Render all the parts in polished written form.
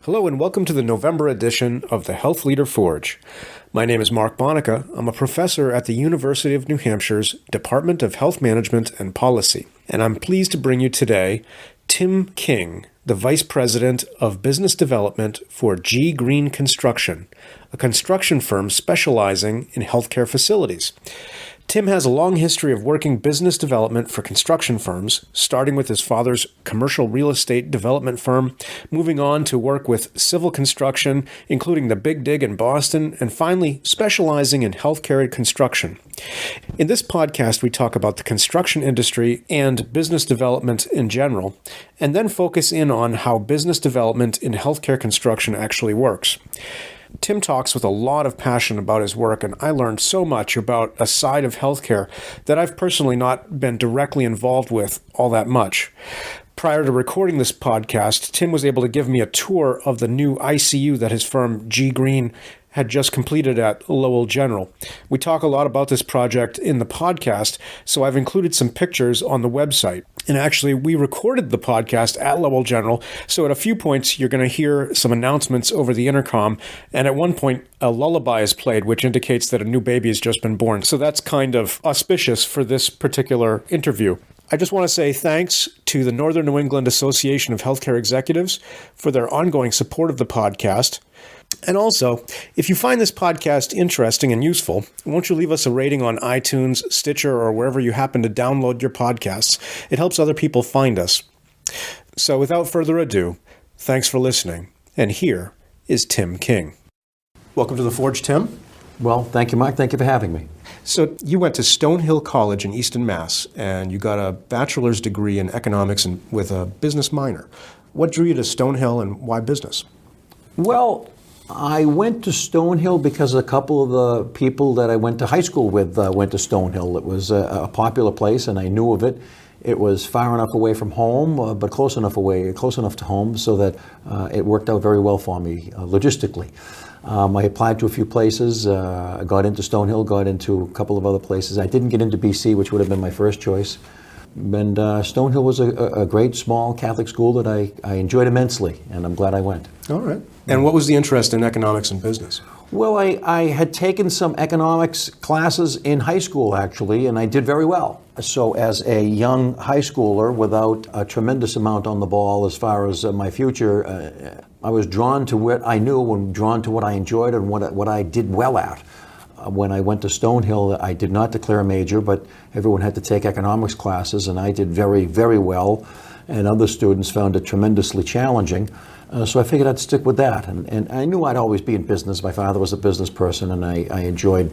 Hello and welcome to the November edition of the Health Leader Forge. My name is Mark Bonica. I'm a professor at the University of New Hampshire's Department of Health Management and Policy, and I'm pleased to bring you today Tim King, the Vice President of Business Development for Greene Construction, a construction firm specializing in healthcare facilities. Tim has a long history of working business development for construction firms, starting with his father's commercial real estate development firm, moving on to work with civil construction, including the Big Dig in Boston, and finally specializing in healthcare construction. In this podcast, we talk about the construction industry and business development in general, and then focus in on how business development in healthcare construction actually works. Tim talks with a lot of passion about his work, and I learned so much about a side of healthcare that I've personally not been directly involved with all that much. Prior to recording this podcast, Tim was able to give me a tour of the new ICU that his firm, Greene, had just completed at Lowell General. We talk a lot about this project in the podcast, so I've included some pictures on the website. And actually, we recorded the podcast at Lowell General, so at a few points, you're going to hear some announcements over the intercom, and at one point, a lullaby is played, which indicates that a new baby has just been born. So that's kind of auspicious for this particular interview. I just want to say thanks to the Northern New England Association of Healthcare Executives for their ongoing support of the podcast. And also, if you find this podcast interesting and useful, won't you leave us a rating on iTunes, Stitcher, or wherever you happen to download your podcasts? It helps other people find us. So without further ado, thanks for listening. And here is Tim King. Welcome to the Forge, Tim. Well, thank you, Mike. Thank you for having me. So you went to Stonehill College in Easton, Mass., and you got a bachelor's degree in economics and with a business minor. What drew you to Stonehill and why business? Well, I went to Stonehill because a couple of the people that I went to high school with went to Stonehill. It was a popular place, and I knew of it. It was far enough away from home, but close enough to home, so that it worked out very well for me logistically. I applied to a few places, got into Stonehill, got into a couple of other places. I didn't get into BC, which would have been my first choice. And Stonehill was a great, small Catholic school that I enjoyed immensely, and I'm glad I went. All right. And what was the interest in economics and business? Well, I had taken some economics classes in high school, actually, and I did very well. So as a young high schooler, without a tremendous amount on the ball as far as my future, I was drawn to what I knew and drawn to what I enjoyed and what I did well at. When I went to Stonehill, I did not declare a major, but everyone had to take economics classes, and I did very, very well, and other students found it tremendously challenging. So I figured I'd stick with that, and I knew I'd always be in business. My father was a business person, and I enjoyed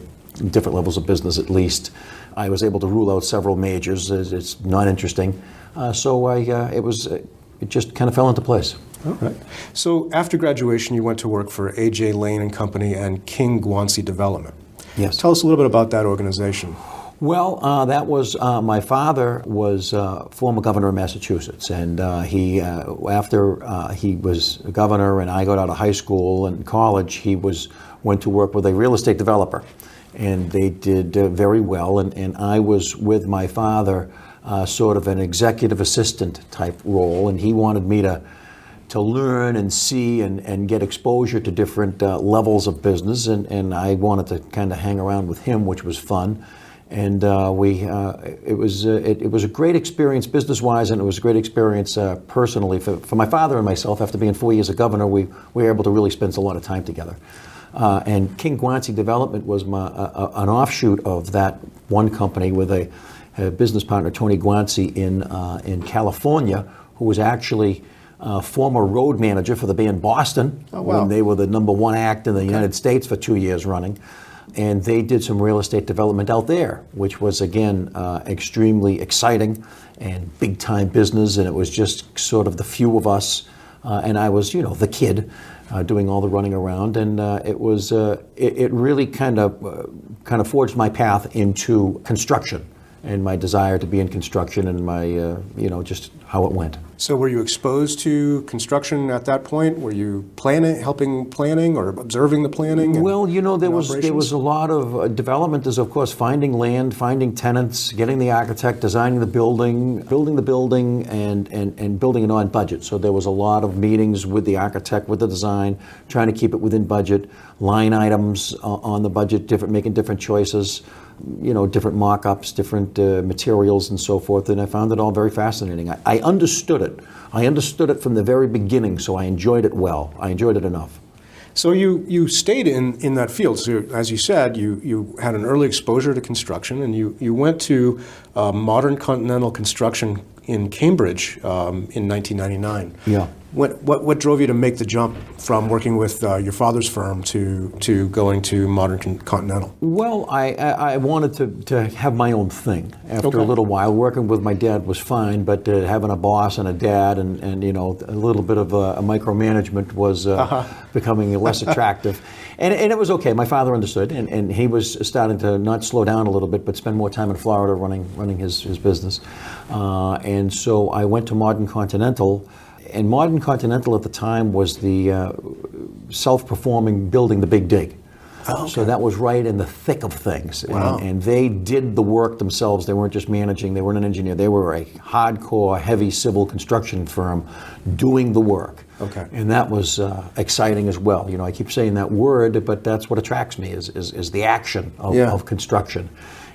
different levels of business at least. I was able to rule out several majors. It's not interesting. So it just kind of fell into place. All right. So after graduation, you went to work for A.J. Lane and Company and King Guancy Development. Yes. Tell us a little bit about that organization. Well, that was my father was former governor of Massachusetts, and after he was governor and I got out of high school and college, he went to work with a real estate developer, and they did very well. And I was with my father, sort of an executive assistant type role, and he wanted me to learn and see and get exposure to different levels of business, and I wanted to kind of hang around with him, which was fun. And it was a great experience business-wise, and it was a great experience personally for my father and myself. After being 4 years a governor, we were able to really spend a lot of time together. And King Guancy Development was an offshoot of that one company with a business partner, Tony Guancy, in California, who was actually former road manager for the band Boston. Oh, wow. When they were the #1 act in the United States for 2 years running. And they did some real estate development out there, which was, again, extremely exciting and big-time business. And it was just sort of the few of us. And I was, the kid doing all the running around. And it really kind of forged my path into construction and my desire to be in construction and my, just how it went. So were you exposed to construction at that point? Were you helping planning or observing the planning? Well, there was a lot of development is, of course, finding land, finding tenants, getting the architect, designing the building, building the building, and building it on budget. So there was a lot of meetings with the architect, with the design, trying to keep it within budget, line items on the budget, making different choices, different mock-ups, different materials and so forth, and I found it all very fascinating. I understood it. I understood it from the very beginning, so I enjoyed it well. I enjoyed it enough. So you stayed in that field. So as you said, you had an early exposure to construction, and you went to Modern Continental Construction in Cambridge in 1999. Yeah. What drove you to make the jump from working with your father's firm to going to Modern Continental? Well, I wanted to have my own thing. After a little while, working with my dad was fine, but having a boss and a dad and a little bit of a micromanagement was becoming less attractive. And it was okay. My father understood, and he was starting to not slow down a little bit, but spend more time in Florida running his business. And so I went to Modern Continental. And Modern Continental at the time was the self-performing building, the Big Dig. Oh, okay. So that was right in the thick of things. Wow. And they did the work themselves. They weren't just managing. They weren't an engineer. They were a hardcore, heavy civil construction firm doing the work. Okay. And that was exciting as well. I keep saying that word, but that's what attracts me is the action of construction.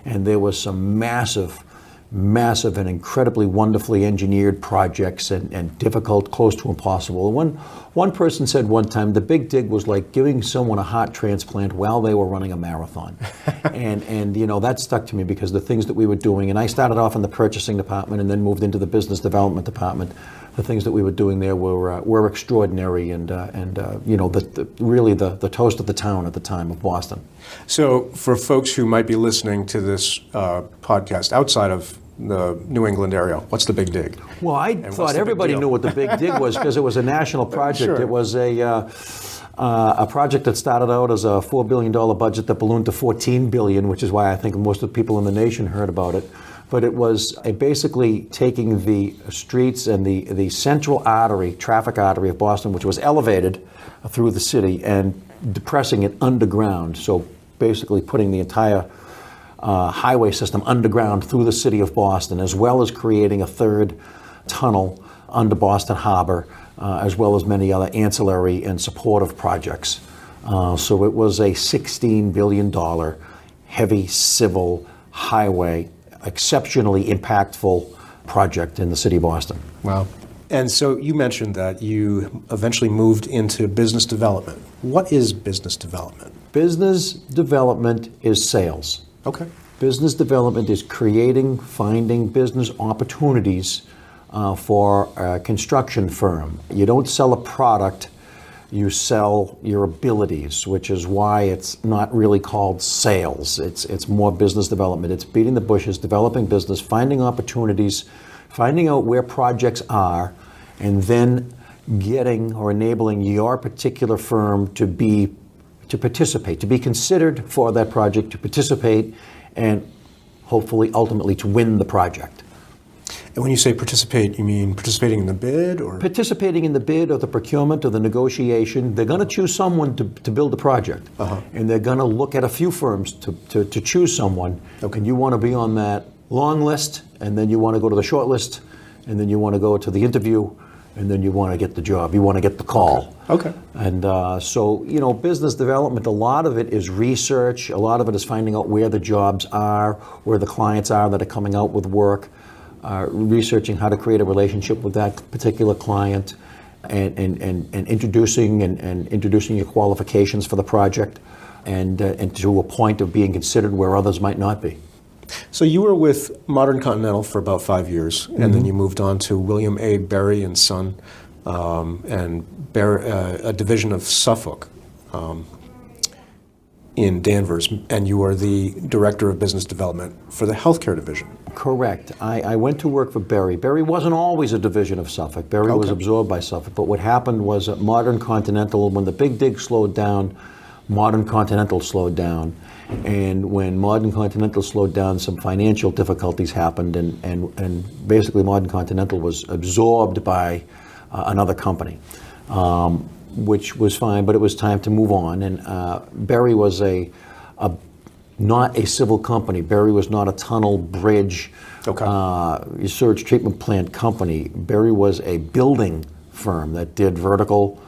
And there was some massive and incredibly wonderfully engineered projects and difficult, close to impossible. One person said one time the Big Dig was like giving someone a heart transplant while they were running a marathon. and that stuck to me because the things that we were doing, and I started off in the purchasing department and then moved into the business development department. The things that we were doing there were extraordinary and really the toast of the town at the time of Boston. So for folks who might be listening to this podcast outside of the New England area, what's the Big Dig? Well, I thought everybody knew what the Big Dig was because it was a national project. Sure. It was a project that started out as a $4 billion budget that ballooned to $14 billion, which is why I think most of the people in the nation heard about it. But it was basically taking the streets and the central traffic artery of Boston, which was elevated through the city, and depressing it underground. So basically putting the entire highway system underground through the city of Boston, as well as creating a third tunnel under Boston Harbor, as well as many other ancillary and supportive projects. So it was a $16 billion heavy civil highway, exceptionally impactful project in the city of Boston. Wow. And so you mentioned that you eventually moved into business development. What is business development? Business development is sales. Okay. Business development is finding business opportunities for a construction firm. You don't sell a product, you sell your abilities, which is why it's not really called sales. It's more business development. It's beating the bushes, developing business, finding opportunities, finding out where projects are, and then getting or enabling your particular firm to participate, to be considered for that project, to participate, and hopefully ultimately to win the project. And when you say participate, you mean participating in the bid or? Participating in the bid or the procurement or the negotiation. They're going to choose someone to build the project. And they're going to look at a few firms to choose someone. Okay. And you want to be on that long list, and then you want to go to the short list, and then you want to go to the interview, and then you want to get the job. You want to get the call. Okay. And so, business development, a lot of it is research. A lot of it is finding out where the jobs are, where the clients are that are coming out with work. Researching how to create a relationship with that particular client, and introducing your qualifications for the project, and to a point of being considered where others might not be. So you were with Modern Continental for about 5 years, and then you moved on to William A. Berry and Son, a division of Suffolk in Danvers, and you are the director of business development for the healthcare division. Correct. I went to work for Berry. Berry wasn't always a division of Suffolk. Berry was absorbed by Suffolk. But what happened was at Modern Continental, when the Big Dig slowed down, Modern Continental slowed down. And when Modern Continental slowed down, some financial difficulties happened, and basically Modern Continental was absorbed by another company, which was fine, but it was time to move on. And Berry was not a civil company. Berry was not a tunnel, bridge, sewage treatment plant company. Berry was a building firm that did vertical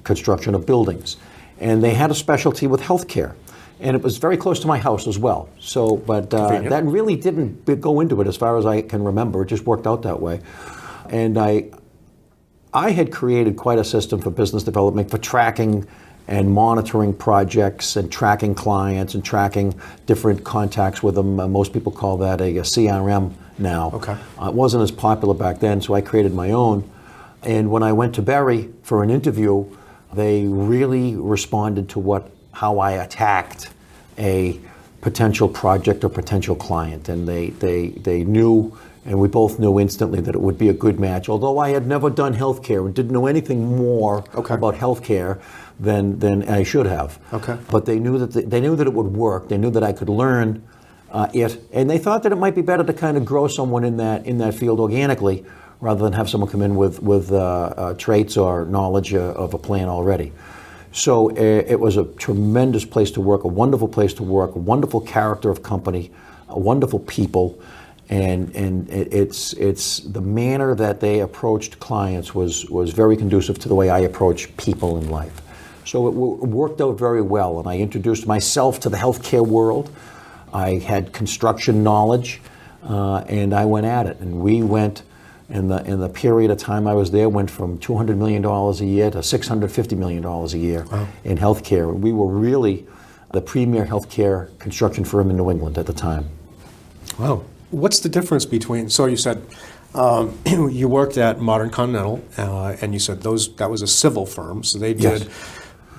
construction of buildings. And they had a specialty with healthcare. And it was very close to my house as well. So, but that really didn't go into it as far as I can remember. It just worked out that way. And I had created quite a system for business development, for tracking and monitoring projects and tracking clients and tracking different contacts with them. Most people call that a CRM now. Okay. It wasn't as popular back then, so I created my own. And when I went to Berry for an interview, they really responded to how I attacked a potential project or potential client. And they knew, and we both knew instantly, that it would be a good match. Although I had never done healthcare and didn't know anything more about healthcare than I should have. Okay. But they knew that it would work. They knew that I could learn it, and they thought that it might be better to kind of grow someone in that field organically, rather than have someone come in with traits or knowledge of a plan already. So it was a tremendous place to work, a wonderful place to work, a wonderful character of company, wonderful people, and it's the manner that they approached clients was very conducive to the way I approach people in life. So it worked out very well, and I introduced myself to the healthcare world. I had construction knowledge, and I went at it, and we went. In the period of time I was there, went from $200 million a year to $650 million a year in healthcare. We were really the premier healthcare construction firm in New England at the time. Wow. What's the difference between, so you said you worked at Modern Continental, and you said that was a civil firm, so they did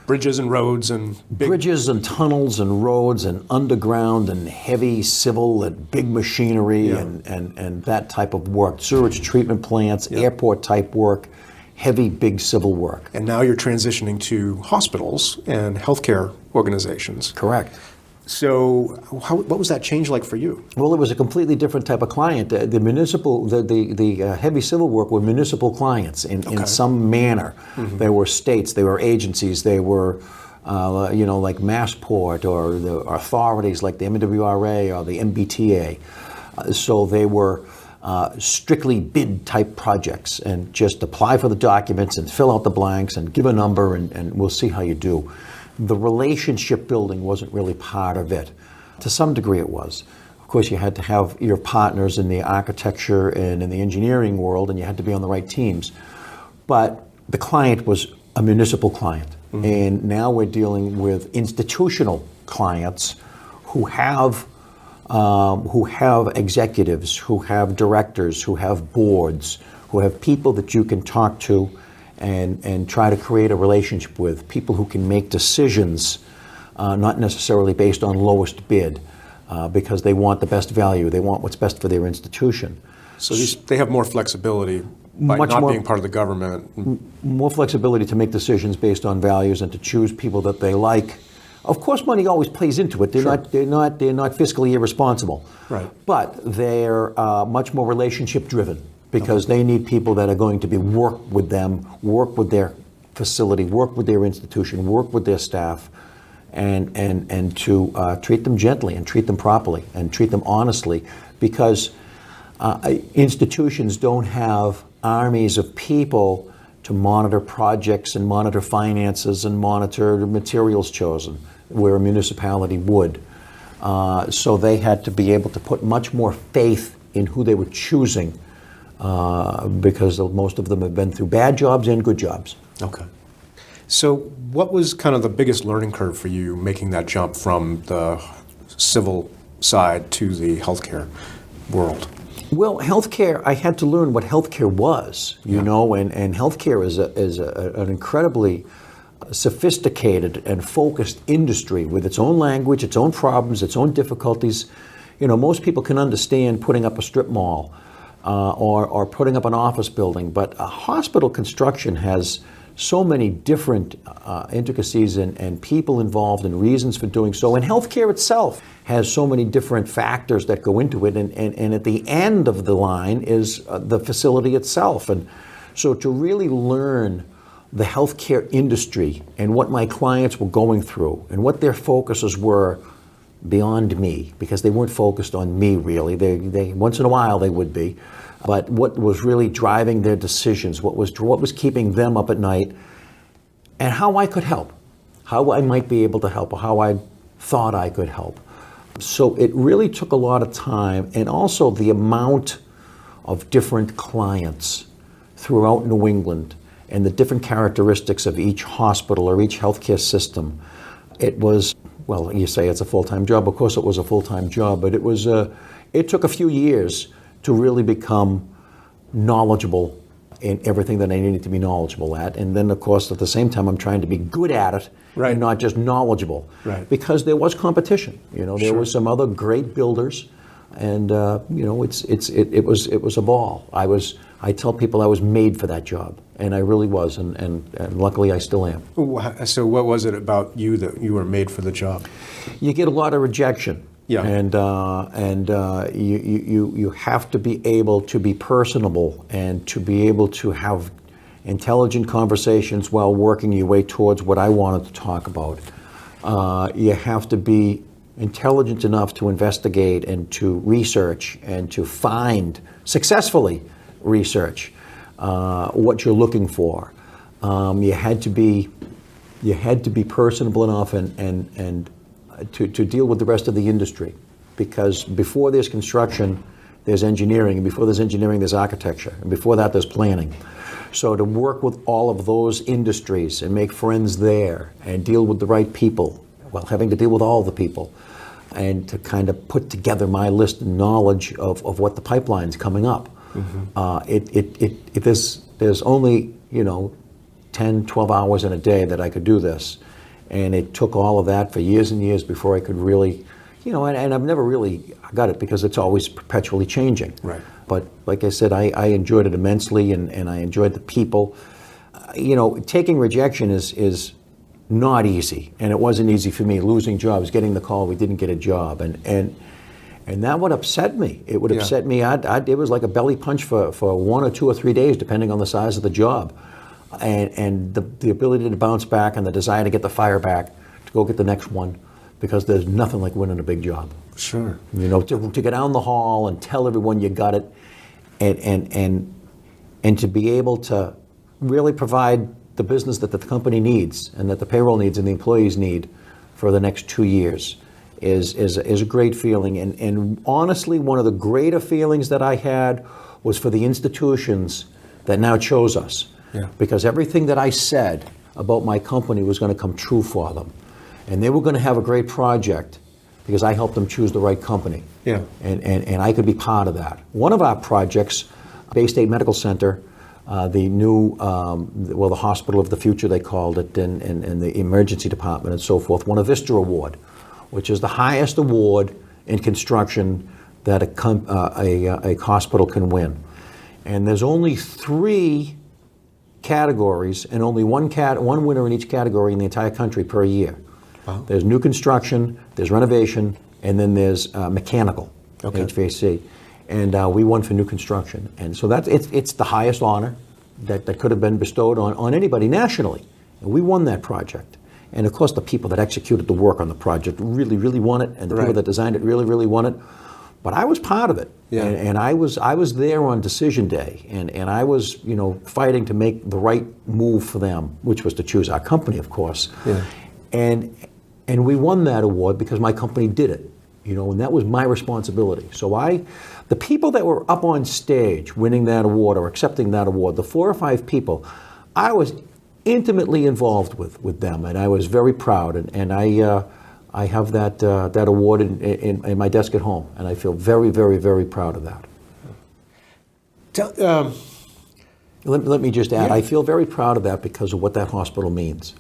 bridges and roads and bridges and tunnels and roads and underground and heavy civil and big machinery and that type of work, sewage treatment plants, airport type work, heavy big civil work. And now you're transitioning to hospitals and healthcare organizations. Correct. So what was that change like for you? Well, it was a completely different type of client. The heavy civil work were municipal clients in some manner. Mm-hmm. They were states, they were agencies, they were like Massport or the authorities like the MWRA or the MBTA. So they were strictly bid type projects, and just apply for the documents and fill out the blanks and give a number and we'll see how you do. The relationship building wasn't really part of it. To some degree it was. Of course, you had to have your partners in the architecture and in the engineering world, and you had to be on the right teams. But the client was a municipal client. Mm-hmm. And now we're dealing with institutional clients who have executives, who have directors, who have boards, who have people that you can talk to and try to create a relationship with, people who can make decisions, not necessarily based on lowest bid, because they want the best value, they want what's best for their institution. So they have more flexibility by being part of the government. More flexibility to make decisions based on values and to choose people that they like. Of course, money always plays into it. They're not fiscally irresponsible. Right. But they're much more relationship driven, because they need people that are going to work with them, work with their facility, work with their institution, work with their staff, and to treat them gently and treat them properly and treat them honestly, because institutions don't have armies of people to monitor projects and monitor finances and monitor the materials chosen, where a municipality would. So they had to be able to put much more faith in who they were choosing, because most of them have been through bad jobs and good jobs. Okay. So what was kind of the biggest learning curve for you making that jump from the civil side to the healthcare world? Well, healthcare, I had to learn what healthcare was, you know, and healthcare is an incredibly sophisticated and focused industry with its own language, its own problems, its own difficulties. You know, most people can understand putting up a strip mall or putting up an office building, but a hospital construction has so many different intricacies and people involved and reasons for doing so. And healthcare itself has so many different factors that go into it. And at the end of the line is the facility itself. And so to really learn the healthcare industry and what my clients were going through and what their focuses were beyond me, because they weren't focused on me really. They once in a while they would be, but what was really driving their decisions, what was keeping them up at night, and how I could help, how I might be able to help, or how I thought I could help. So it really took a lot of time, and also the amount of different clients throughout New England and the different characteristics of each hospital or each healthcare system. It was, well, you say it's a full-time job. Of course it was a full-time job, but it took a few years to really become knowledgeable in everything that I needed to be knowledgeable at. And then, of course, at the same time, I'm trying to be good at it, right, and not just knowledgeable, right, because there was competition. There sure, were some other great builders, and it was a ball. I tell people I was made for that job, and I really was, and luckily I still am. So what was it about you that you were made for the job? You get a lot of rejection. Yeah. And you have to be able to be personable and to be able to have intelligent conversations while working your way towards what I wanted to talk about. You have to be intelligent enough to investigate and to research and to find, successfully research, what you're looking for. You had to be personable enough and to deal with the rest of the industry, because before there's construction, there's engineering, and before there's engineering, there's architecture, and before that, there's planning. So to work with all of those industries and make friends there and deal with the right people, well, having to deal with all the people, and to kind of put together my list of knowledge of what the pipeline's coming up. Mm-hmm. There's only 10, 12 hours in a day that I could do this. And it took all of that for years and years before I could really, and I've never really got it, because it's always perpetually changing. Right. But like I said, I enjoyed it immensely, and I enjoyed the people. Taking rejection is not easy, and it wasn't easy for me. Losing jobs, getting the call, we didn't get a job, and that would upset me. It would upset me. It was like a belly punch for 1 or 2 or 3 days, depending on the size of the job. And the ability to bounce back and the desire to get the fire back, to go get the next one, because there's nothing like winning a big job. Sure. To get down the hall and tell everyone you got it, and to be able to really provide the business that the company needs and that the payroll needs and the employees need for the next 2 years is a great feeling. And honestly, one of the greater feelings that I had was for the institutions that now chose us. Yeah. Because everything that I said about my company was going to come true for them. And they were going to have a great project because I helped them choose the right company. Yeah. And I could be part of that. One of our projects, Bay State Medical Center, the new, the hospital of the future, they called it, and the emergency department and so forth, won a Vista Award, which is the highest award in construction that a hospital can win. And there's only 3 categories, and only one winner in each category in the entire country per year. Wow. There's new construction, there's renovation, and then there's mechanical, HVAC. And we won for new construction. And so it's the highest honor that could have been bestowed on anybody nationally. And we won that project. And of course, the people that executed the work on the project really, really won it, and the people that designed it really, really won it. But I was part of it, and I was there on decision day, and I was fighting to make the right move for them, which was to choose our company, of course. Yeah. And we won that award because my company did it, and that was my responsibility. So the people that were up on stage winning that award or accepting that award, the 4 or 5 people, I was intimately involved with them, and I was very proud, and I have that award in my desk at home, and I feel very, very, very proud of that. Let me just add, I feel very proud of that because of what that hospital means,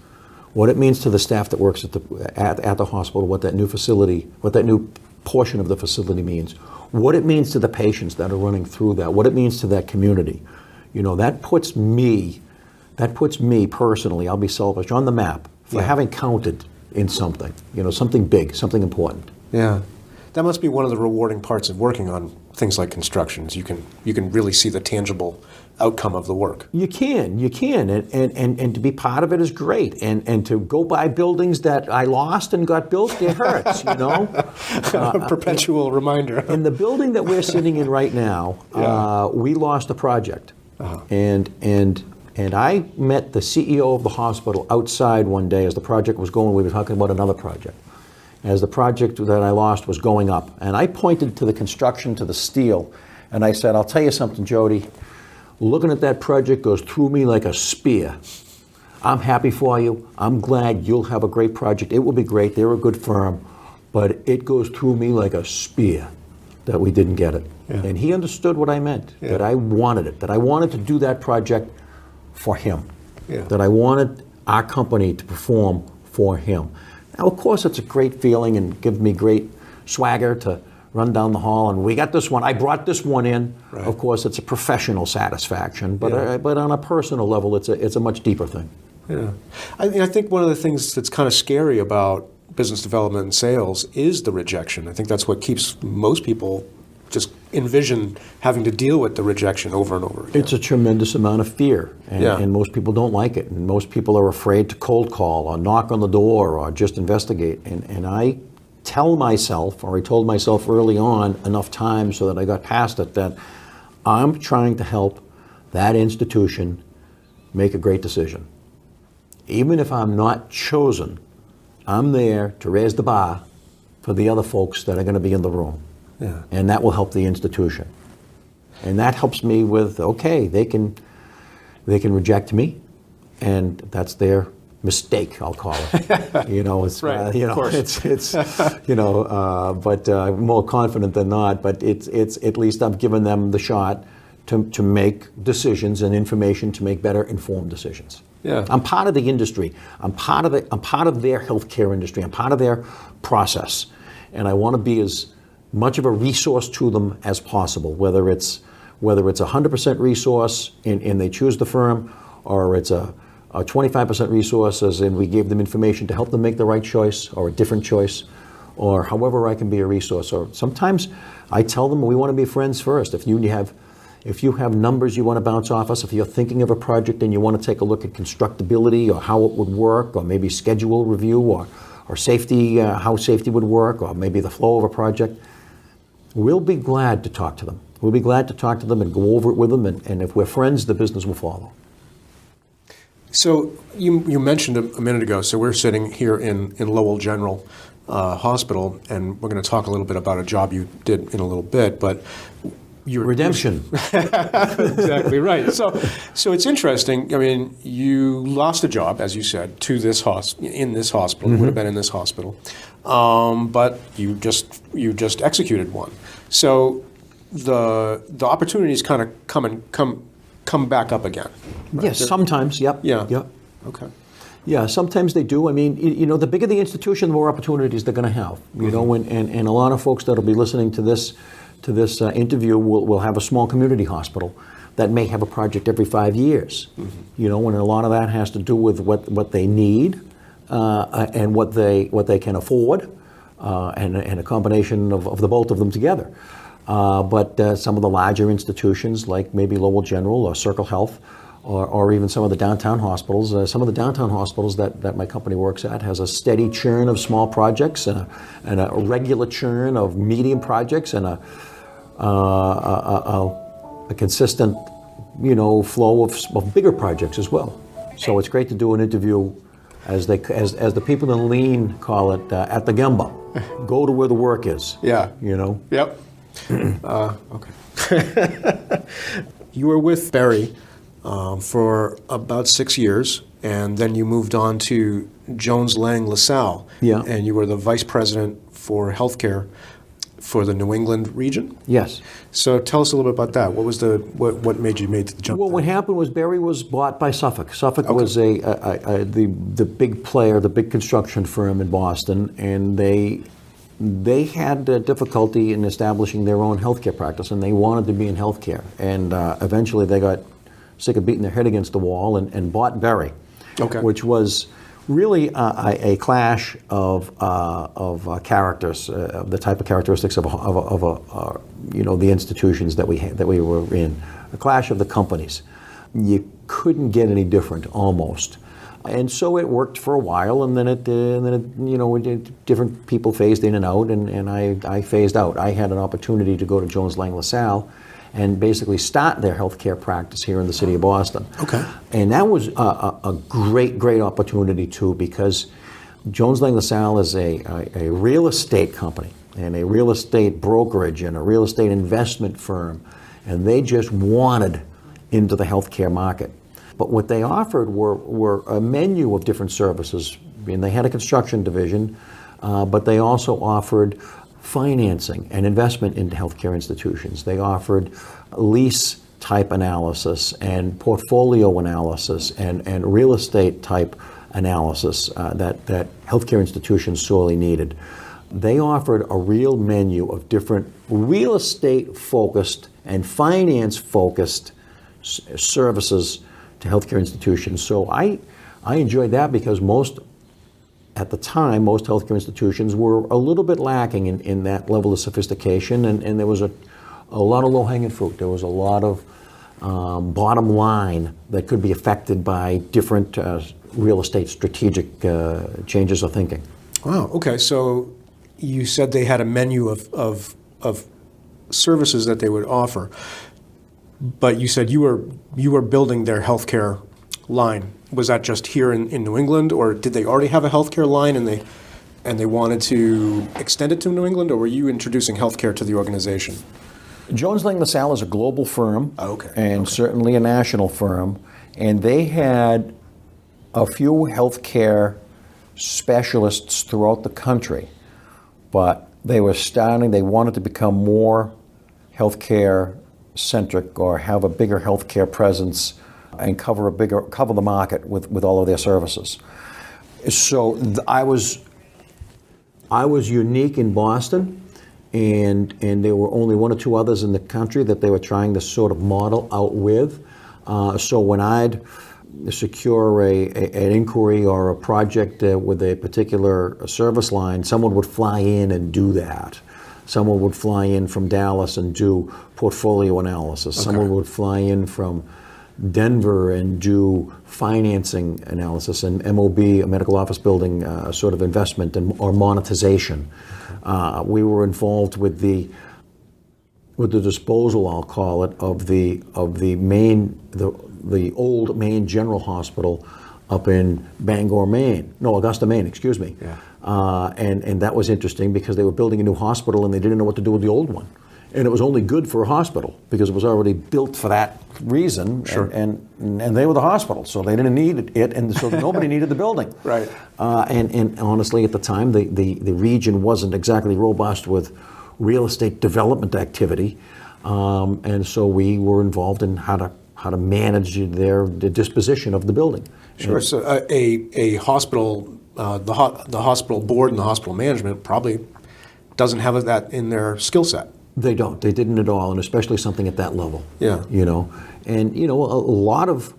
what it means to the staff that works at the hospital, what that new facility, what that new portion of the facility means, what it means to the patients that are running through that, what it means to that community. That puts me that puts me personally, I'll be selfish, on the map for Yeah. having counted in something, something big, something important. Yeah. That must be one of the rewarding parts of working on things like constructions. You can really see the tangible outcome of the work. You can, and to be part of it is great. And to go by buildings that I lost and got built, it hurts, A perpetual reminder. In the building that we're sitting in right now, Yeah. we lost a project. Uh-huh. And I met the CEO of the hospital outside one day as the project was going. We were talking about another project. As the project that I lost was going up. And I pointed to the construction, to the steel, and I said, I'll tell you something, Jody. Looking at that project goes through me like a spear. I'm happy for you. I'm glad you'll have a great project. It will be great. They're a good firm. But it goes through me like a spear that we didn't get it. Yeah. And he understood what I meant, Yeah. that I wanted it, that I wanted to do that project for him, Yeah. that I wanted our company to perform for him. Now, of course, it's a great feeling and gives me great swagger to run down the hall and we got this one. I brought this one in. Right. Of course, it's a professional satisfaction, but Yeah. but on a personal level, it's a much deeper thing. Yeah. I think one of the things that's kind of scary about business development and sales is the rejection. I think that's what keeps most people just envision having to deal with the rejection over and over again. It's a tremendous amount of fear, and, Yeah. and most people don't like it. And most people are afraid to cold call or knock on the door or just investigate. And I tell myself, or I told myself early on enough times so that I got past it, that I'm trying to help that institution make a great decision. Even if I'm not chosen, I'm there to raise the bar for the other folks that are going to be in the room. Yeah. And that will help the institution. And that helps me with, okay, they can reject me, and that's their mistake, I'll call it. It's Right, of course. it's but I'm more confident than not. But it's at least I've given them the shot to make decisions and information to make better informed decisions. Yeah. I'm part of the industry. I'm part of their healthcare industry. I'm part of their process, and I want to be as much of a resource to them as possible. Whether it's 100% resource and they choose the firm, or it's a 25% resource as in we gave them information to help them make the right choice or a different choice, or however I can be a resource. Or sometimes I tell them we want to be friends first. If you have numbers you want to bounce off us, if you're thinking of a project and you want to take a look at constructability or how it would work, or maybe schedule review or safety, how safety would work, or maybe the flow of a project, we'll be glad to talk to them. We'll be glad to talk to them and go over it with them, and if we're friends, the business will follow. So you mentioned a minute ago, so we're sitting here in Lowell General Hospital, and we're going to talk a little bit about a job you did in a little bit, but Redemption. Exactly right. So it's interesting. I mean, you lost a job, as you said, to this in this hospital. You would have been in this hospital, but you just executed one. So the opportunities kind of come back up again. Right? Yes, sometimes. Yep. Yeah. Yep. Okay. Yeah, sometimes they do. I mean, the bigger the institution, the more opportunities they're going to have. And a lot of folks that'll be listening to this interview will have a small community hospital that may have a project every 5 years. And a lot of that has to do with what they need and what they can afford, and a combination of the both of them together. But some of the larger institutions, like maybe Lowell General or Circle Health, or even some of the downtown hospitals. Some of the downtown hospitals that my company works at has a steady churn of small projects and a regular churn of medium projects and a consistent, flow of bigger projects as well. So it's great to do an interview, as the people in Lean call it, at the Gemba. Go to where the work is. Yeah. Yep. Okay. You were with Barry for about 6 years, and then you moved on to Jones Lang LaSalle. Yeah. And you were the vice president for healthcare for the New England region. Yes. So tell us a little bit about that. What made you make the jump? Well, there? what happened was Barry was bought by Suffolk. Suffolk was the big player, the big construction firm in Boston, and they had difficulty in establishing their own healthcare practice, and they wanted to be in healthcare. And eventually they got sick of beating their head against the wall, and bought Berry, which was really a clash of characters, the type of characteristics of the institutions that we were in, a clash of the companies. You couldn't get any different, almost. And so it worked for a while, and then different people phased in and out, and I phased out. I had an opportunity to go to Jones Lang LaSalle and basically start their healthcare practice here in the city of Boston. Okay. And that was a great opportunity too, because Jones Lang LaSalle is a real estate company and a real estate brokerage and a real estate investment firm, and they just wanted into the healthcare market. But what they offered were a menu of different services. I mean, they had a construction division, but they also offered financing and investment into healthcare institutions. They offered lease type analysis and portfolio analysis and real estate type analysis that healthcare institutions sorely needed. They offered a real menu of different real estate focused and finance focused services to healthcare institutions. So I enjoyed that, because at the time, most healthcare institutions were a little bit lacking in that level of sophistication, and there was a lot of low-hanging fruit. There was a lot of bottom line that could be affected by different real estate strategic changes of thinking. Wow. Okay. So you said they had a menu of services that they would offer, but you said you were building their healthcare line. Was that just here in New England, or did they already have a healthcare line and they wanted to extend it to New England, or were you introducing healthcare to the organization? Jones Lang LaSalle is a global firm, and certainly a national firm, and they had a few healthcare specialists throughout the country, but they wanted to become more healthcare centric, or have a bigger healthcare presence and cover the market with all of their services. So I was unique in Boston, and there were only one or two others in the country that they were trying to sort of model out with. So when I'd secure an inquiry or a project with a particular service line, someone would fly in and do that. Someone would fly in from Dallas and do portfolio analysis. Someone would fly in from Denver and do financing analysis and MOB, a medical office building sort of investment or monetization. We were involved with the disposal, I'll call it, of the old Maine General Hospital up in Augusta, Maine, excuse me. Yeah. And that was interesting, because they were building a new hospital and they didn't know what to do with the old one. And it was only good for a hospital because it was already built for that reason. Sure. And they were the hospital, so they didn't need it, and so nobody needed the building. Right. And honestly, at the time, the region wasn't exactly robust with real estate development activity, and so we were involved in how to manage the disposition of the building. Sure. So a hospital, the hospital board and the hospital management probably doesn't have that in their skill set. They don't. They didn't at all, and especially something at that level. Yeah. And a lot of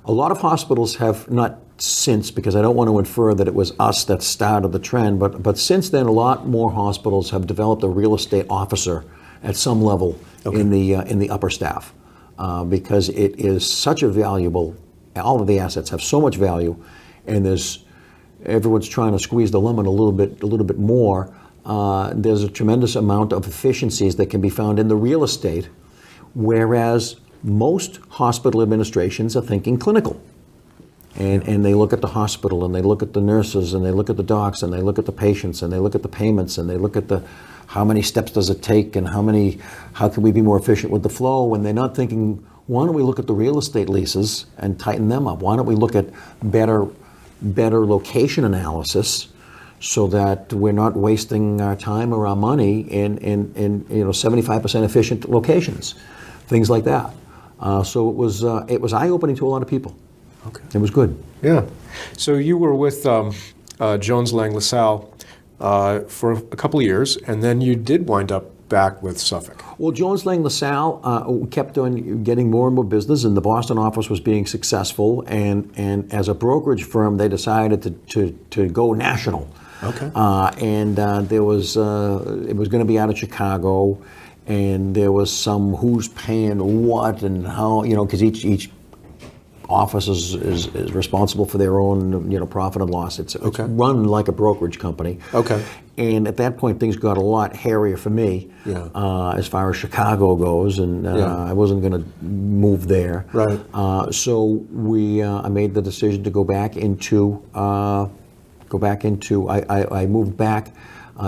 hospitals have, not since, because I don't want to infer that it was us that started the trend, but since then, a lot more hospitals have developed a real estate officer at some level in the upper staff, because it is such a valuable. All of the assets have so much value, and everyone's trying to squeeze the lemon a little bit more. There's a tremendous amount of efficiencies that can be found in the real estate, whereas most hospital administrations are thinking clinical. And they look at the hospital, and they look at the nurses, and they look at the docs, and they look at the patients, and they look at the payments, and they look at how many steps does it take, and how can we be more efficient with the flow, and they're not thinking, why don't we look at the real estate leases and tighten them up? Why don't we look at better location analysis, so that we're not wasting our time or our money in 75% efficient locations, things like that. So it was eye-opening to a lot of people. Okay. It was good. Yeah. So you were with Jones Lang LaSalle for a couple of years, and then you did wind up back with Suffolk? Well, Jones Lang LaSalle kept on getting more and more business, and the Boston office was being successful. And as a brokerage firm, they decided to go national. Okay. There was it was going to be out of Chicago, and there was some who's paying what and how, because each office is responsible for their own profit and loss. It's run like a brokerage company. Okay. And at that point, things got a lot hairier for me, as far as Chicago goes, and I wasn't going to move there. Right. So I made the decision to go back into. I moved back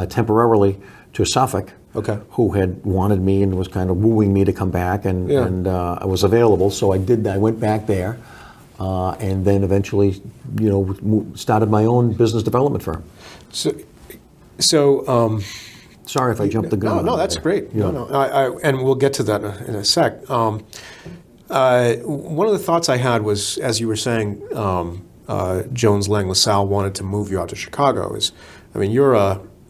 temporarily to Suffolk. Okay. Who had wanted me and was kind of wooing me to come back, and I was available, so I did. I went back there, and then eventually, started my own business development firm. So, sorry if I jumped the gun. No, that's great. Yeah. No, and we'll get to that in a sec. One of the thoughts I had was, as you were saying, Jones Lang LaSalle wanted to move you out to Chicago.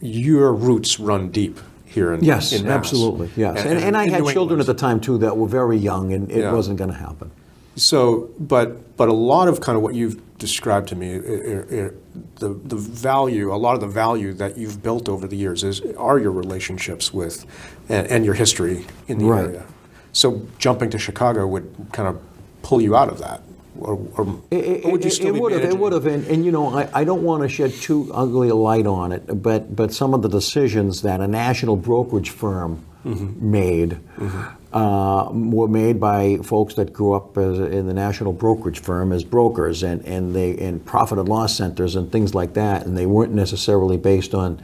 Your roots run deep here in Mass. Absolutely, yes. And I had children at the time too that were very young, and it wasn't going to happen. So, but a lot of kind of what you've described to me, the value, a lot of the value that you've built over the years are your relationships with, and your history in the area. So jumping to Chicago would kind of pull you out of that. Or would you still be managing? It would have, and I don't want to shed too ugly a light on it, but some of the decisions that a national brokerage firm made were made by folks that grew up in the national brokerage firm as brokers, and profit and loss centers and things like that, and they weren't necessarily based on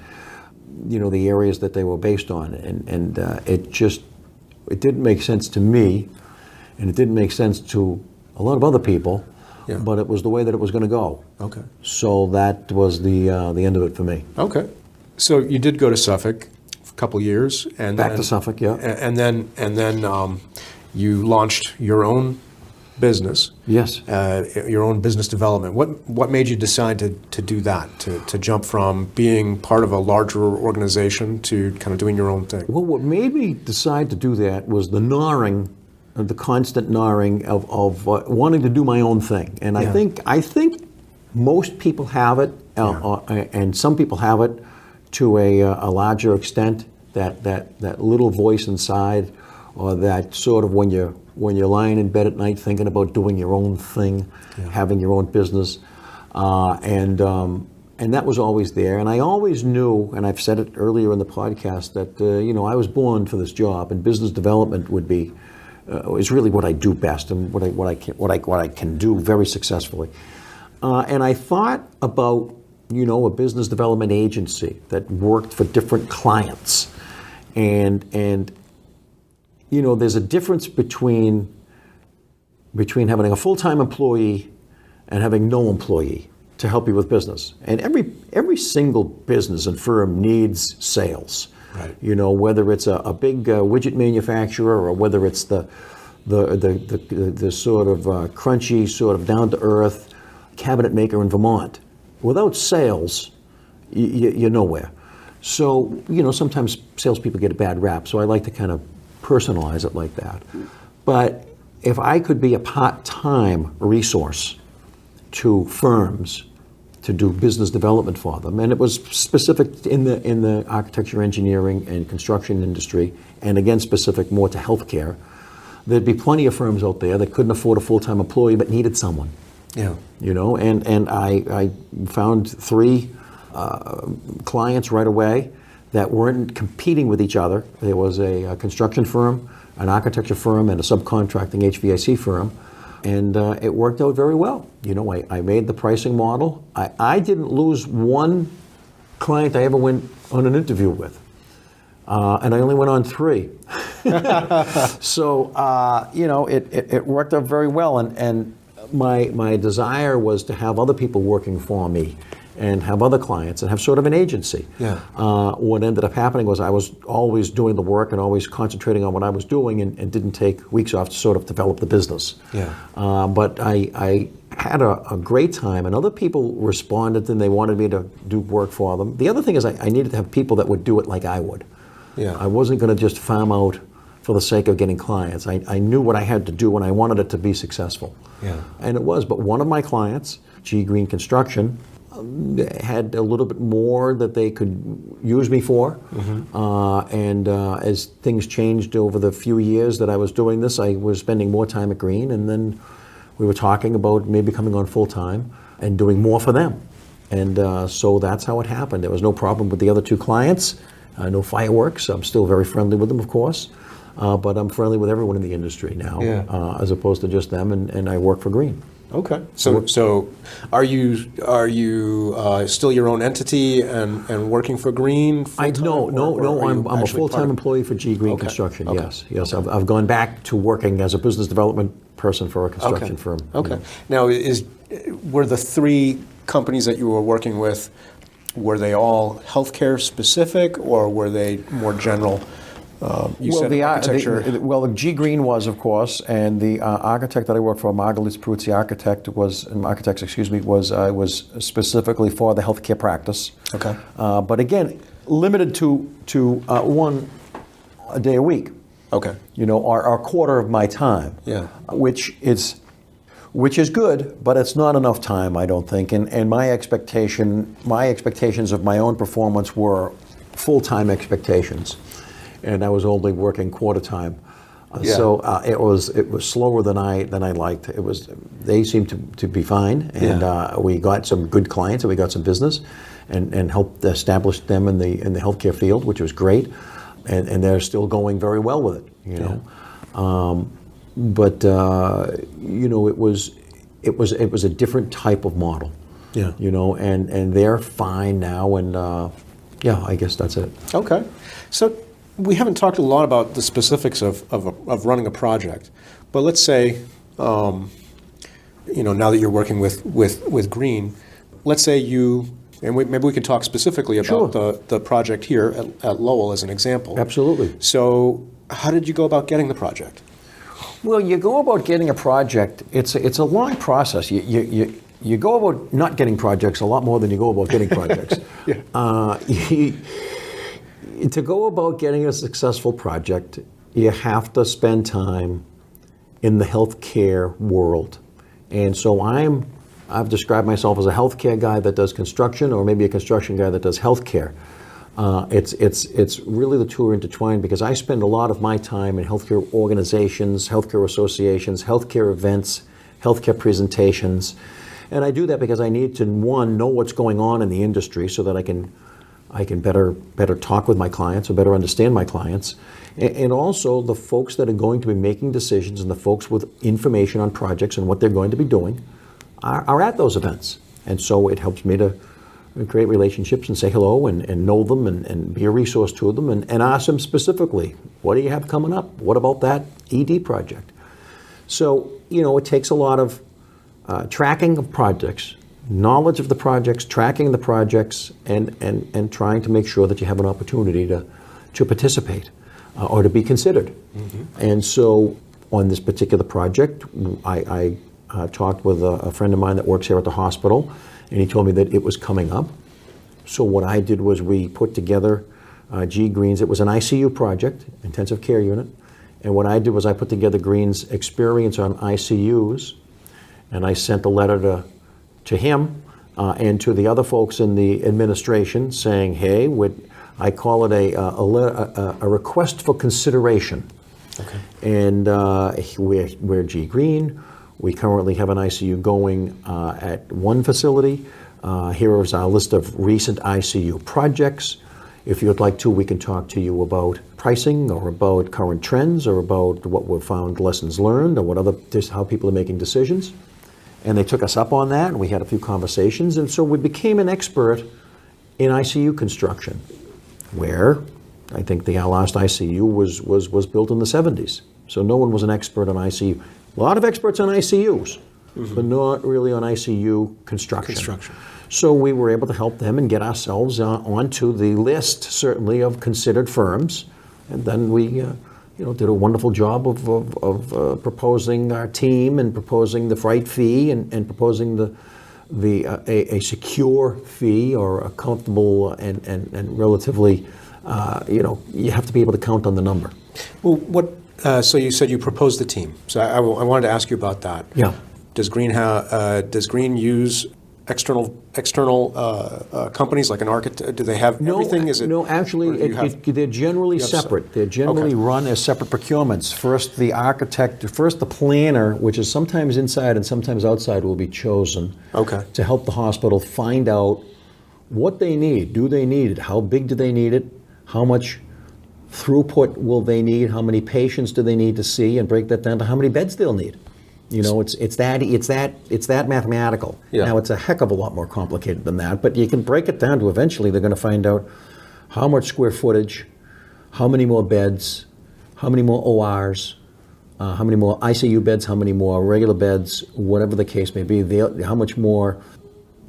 the areas that they were based on, and it didn't make sense to me, and it didn't make sense to a lot of other people, but it was the way that it was going to go. Okay. So that was the end of it for me. Okay. So you did go to Suffolk for a couple years, and back to Suffolk, and then you launched your own business. Yes. Your own business development. What made you decide to do that? To jump from being part of a larger organization to kind of doing your own thing? Well, what made me decide to do that was the constant gnawing of wanting to do my own thing, and I think most people have it, and some people have it to a larger extent. That little voice inside, or that sort of when you're lying in bed at night thinking about doing your own thing, having your own business, and that was always there. And I always knew, and I've said it earlier in the podcast, that I was born for this job, and business development would be. Is really what I do best, and what I can do very successfully. And I thought about a business development agency that worked for different clients, and there's a difference between having a full-time employee and having no employee to help you with business. And every single business and firm needs sales. Right. Whether it's a big widget manufacturer, or whether it's the sort of crunchy, sort of down to earth cabinet maker in Vermont. Without sales, you're nowhere. So sometimes salespeople get a bad rap. So I like to kind of personalize it like that. But if I could be a part-time resource to firms to do business development for them, and it was specific in the architecture, engineering, and construction industry, and again specific more to healthcare, there'd be plenty of firms out there that couldn't afford a full-time employee but needed someone. Yeah. And I found 3 clients right away that weren't competing with each other. There was a construction firm, an architecture firm, and a subcontracting HVAC firm. And it worked out very well. I made the pricing model. I didn't lose one client I ever went on an interview with. And I only went on 3. So, it worked out very well. And my desire was to have other people working for me and have other clients and have sort of an agency. Yeah. What ended up happening was I was always doing the work and always concentrating on what I was doing, and didn't take weeks off to sort of develop the business. Yeah. But I had a great time, and other people responded and they wanted me to do work for them. The other thing is I needed to have people that would do it like I would. Yeah. I wasn't going to just farm out for the sake of getting clients. I knew what I had to do and I wanted it to be successful. Yeah. And it was. But one of my clients, Greene Construction, had a little bit more that they could use me for. And as things changed over the few years that I was doing this, I was spending more time at Greene, and then we were talking about maybe coming on full time and doing more for them. And so that's how it happened. There was no problem with the other two clients, no fireworks. I'm still very friendly with them, of course. But I'm friendly with everyone in the industry now, as opposed to just them, and I work for Greene. Okay. So are you still your own entity and working for Greene? No. I'm a full-time employee for Greene Construction. Okay. Yes. I've gone back to working as a business development person for a construction firm. Okay. Now, were the three companies that you were working with, were they all healthcare specific, or were they more general? G. Greene was, of course, and the architect that I worked for, Margulies Peruzzi Architects, was specifically for the healthcare practice. Okay. But again, limited to 1 day a week. Okay. Or a quarter of my time. Yeah. Which is good, but it's not enough time, I don't think. And my expectations of my own performance were full-time expectations. And I was only working quarter time, so it was slower than I liked. They seemed to be fine, and we got some good clients and we got some business, and helped establish them in the healthcare field, which was great, and they're still going very well with it. But it was a different type of model. Yeah. And they're fine now, and I guess that's it. Okay. So we haven't talked a lot about the specifics of running a project, but let's say, now that you're working with Greene, let's say maybe we could talk specifically about the project here at Lowell as an example. Absolutely. So how did you go about getting the project? Well, you go about getting a project, it's a long process. You go about not getting projects a lot more than you go about getting projects. To go about getting a successful project, you have to spend time in the healthcare world. And so I've described myself as a healthcare guy that does construction, or maybe a construction guy that does healthcare. It's really the two are intertwined, because I spend a lot of my time in healthcare organizations, healthcare associations, healthcare events, healthcare presentations. And I do that because I need to, one, know what's going on in the industry so that I can better talk with my clients or better understand my clients. And also the folks that are going to be making decisions and the folks with information on projects and what they're going to be doing are at those events. And so it helps me to create relationships and say hello and know them and be a resource to them and ask them specifically, what do you have coming up? What about that ED project? So, it takes a lot of tracking of projects, knowledge of the projects, tracking the projects, and trying to make sure that you have an opportunity to participate or to be considered. Mm-hmm. And so on this particular project, I talked with a friend of mine that works here at the hospital, and he told me that it was coming up. So what I did was we put together Greene's, it was an ICU project, intensive care unit, and what I did was I put together Greene's experience on ICUs, and I sent a letter to him and to the other folks in the administration saying, hey, I call it a request for consideration. Okay. And we're Greene. We currently have an ICU going at one facility. Here is our list of recent ICU projects. If you'd like to, we can talk to you about pricing or about current trends or about what we've found lessons learned or how people are making decisions. And they took us up on that, and we had a few conversations, and so we became an expert in ICU construction, where I think the last ICU was built in the 70s. So no one was an expert on ICU. A lot of experts on ICUs, mm-hmm. but not really on ICU construction. So we were able to help them and get ourselves onto the list, certainly, of considered firms, and then we did a wonderful job of proposing our team and proposing the right fee and proposing a secure fee or a comfortable and relatively you have to be able to count on the number. Well, so you said you proposed the team. So I wanted to ask you about that. Yeah. Does Greene use external companies like an architect? Do they have everything? No, actually, they're generally separate. They're generally run as separate procurements. First, the architect, first the planner, which is sometimes inside and sometimes outside, will be chosen to help the hospital find out what they need. Do they need it? How big do they need it? How much throughput will they need? How many patients do they need to see? And break that down to how many beds they'll need. It's that mathematical. Yeah. Now it's a heck of a lot more complicated than that, but you can break it down to eventually they're going to find out how much square footage, how many more beds, how many more ORs, how many more ICU beds, how many more regular beds, whatever the case may be. How much more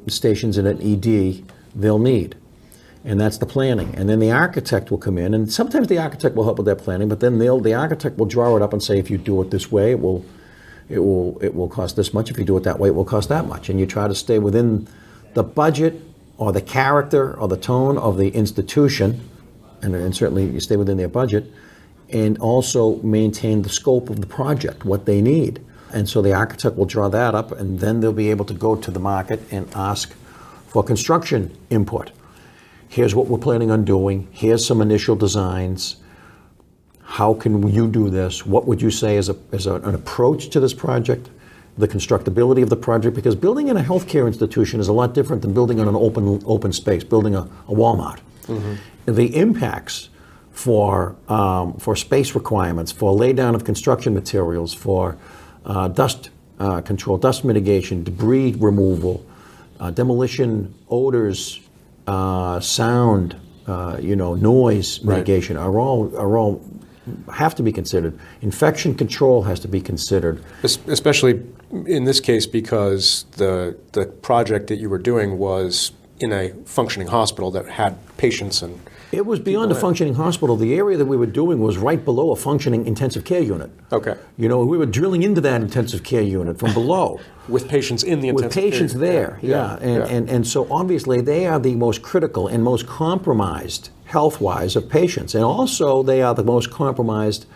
stations in an ED they'll need. And that's the planning. And then the architect will come in, and sometimes the architect will help with that planning, but then the architect will draw it up and say, if you do it this way, it will cost this much. If you do it that way, it will cost that much. And you try to stay within the budget or the character or the tone of the institution, and certainly you stay within their budget, and also maintain the scope of the project, what they need. And so the architect will draw that up, and then they'll be able to go to the market and ask for construction input. Here's what we're planning on doing. Here's some initial designs. How can you do this? What would you say is an approach to this project? The constructability of the project, because building in a healthcare institution is a lot different than building on an open space, building a Walmart. Mm-hmm. The impacts for space requirements, for laydown of construction materials, for dust control, dust mitigation, debris removal, demolition, odors, sound, noise mitigation are all have to be considered. Infection control has to be considered. Especially in this case because the project that you were doing was in a functioning hospital that had patients and... It was beyond a functioning hospital. The area that we were doing was right below a functioning intensive care unit. Okay. We were drilling into that intensive care unit from below. With patients in the intensive care. With patients there, yeah. And so obviously they are the most critical and most compromised health-wise of patients. And also they are the most compromised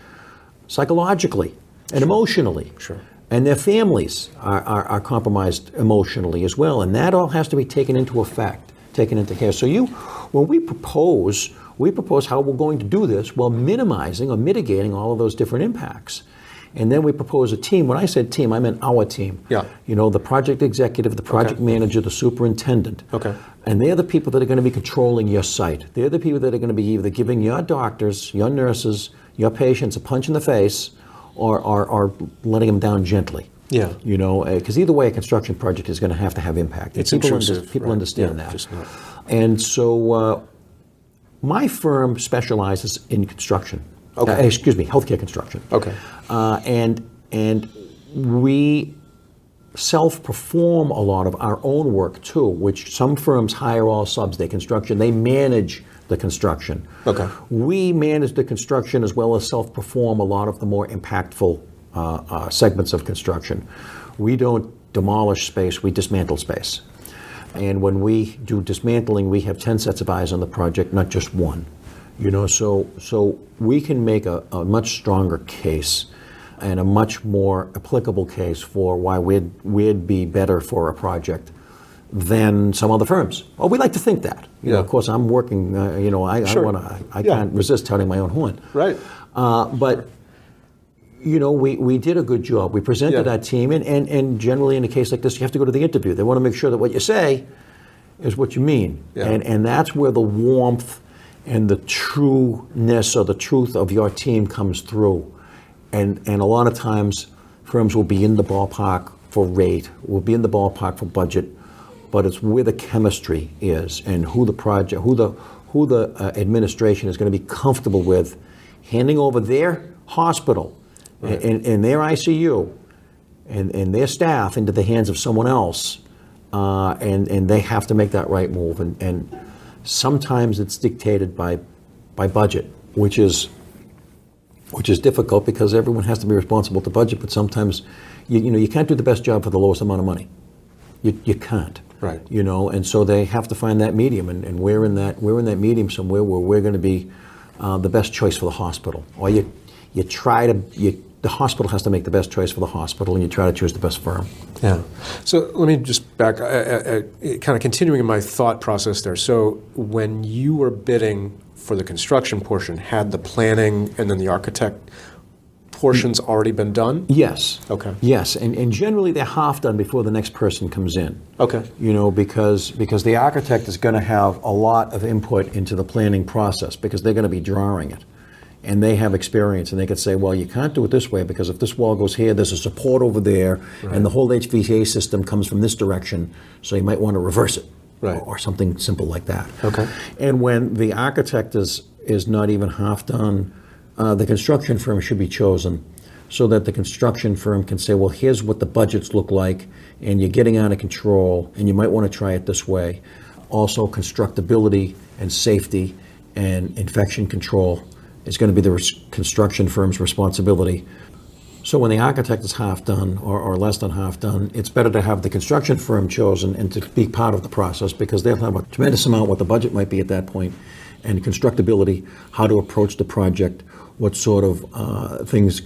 psychologically and emotionally. Sure. And their families are compromised emotionally as well. And that all has to be taken into care. So when we propose how we're going to do this while minimizing or mitigating all of those different impacts. And then we propose a team. When I said team, I meant our team. Yeah. The project executive, the project manager, the superintendent. Okay. And they're the people that are going to be controlling your site. They're the people that are going to be either giving your doctors, your nurses, your patients a punch in the face or letting them down gently. Yeah. Because either way, a construction project is going to have impact. It's intrusive. People understand that. Just not. And so my firm specializes in construction. Okay. Healthcare construction. Okay. And we self-perform a lot of our own work too, which some firms hire all subs. They manage the construction. Okay. We manage the construction as well as self-perform a lot of the more impactful segments of construction. We don't demolish space, we dismantle space. And when we do dismantling, we have 10 sets of eyes on the project, not just one. So we can make a much stronger case and a much more applicable case for why we'd be better for a project than some other firms. Oh, we like to think that. Of course, I'm working. I can't resist touting my own horn. Right. But we did a good job. We presented our team, and generally in a case like this, you have to go to the interview. They want to make sure that what you say is what you mean, and that's where the warmth and the trueness or the truth of your team comes through. And a lot of times, firms will be in the ballpark for rate, will be in the ballpark for budget, but it's where the chemistry is and who the administration is going to be comfortable with handing over their hospital and their ICU and their staff into the hands of someone else, and they have to make that right move. And sometimes it's dictated by budget, which is difficult because everyone has to be responsible to budget. But sometimes you can't do the best job for the lowest amount of money. You can't. Right. And so they have to find that medium, and we're in that medium somewhere where we're going to be the best choice for the hospital. Or the hospital has to make the best choice for the hospital, and you try to choose the best firm. Yeah. So let me just back, kind of continuing in my thought process there. So when you were bidding for the construction portion, had the planning and then the architect portions already been done? Yes. Okay. Yes, and generally they're half done before the next person comes in. Okay. Because the architect is going to have a lot of input into the planning process because they're going to be drawing it. And they have experience, and they could say, well, you can't do it this way because if this wall goes here, there's a support over there, right, and the whole HVAC system comes from this direction, so you might want to reverse it, right, or something simple like that. Okay. And when the architect is not even half done, the construction firm should be chosen so that the construction firm can say, well, here's what the budgets look like, and you're getting out of control, and you might want to try it this way. Also, constructability and safety and infection control is going to be the construction firm's responsibility. So when the architect is half done or less than half done, it's better to have the construction firm chosen and to be part of the process because they'll have a tremendous amount what the budget might be at that point, and constructability, how to approach the project, what sort of things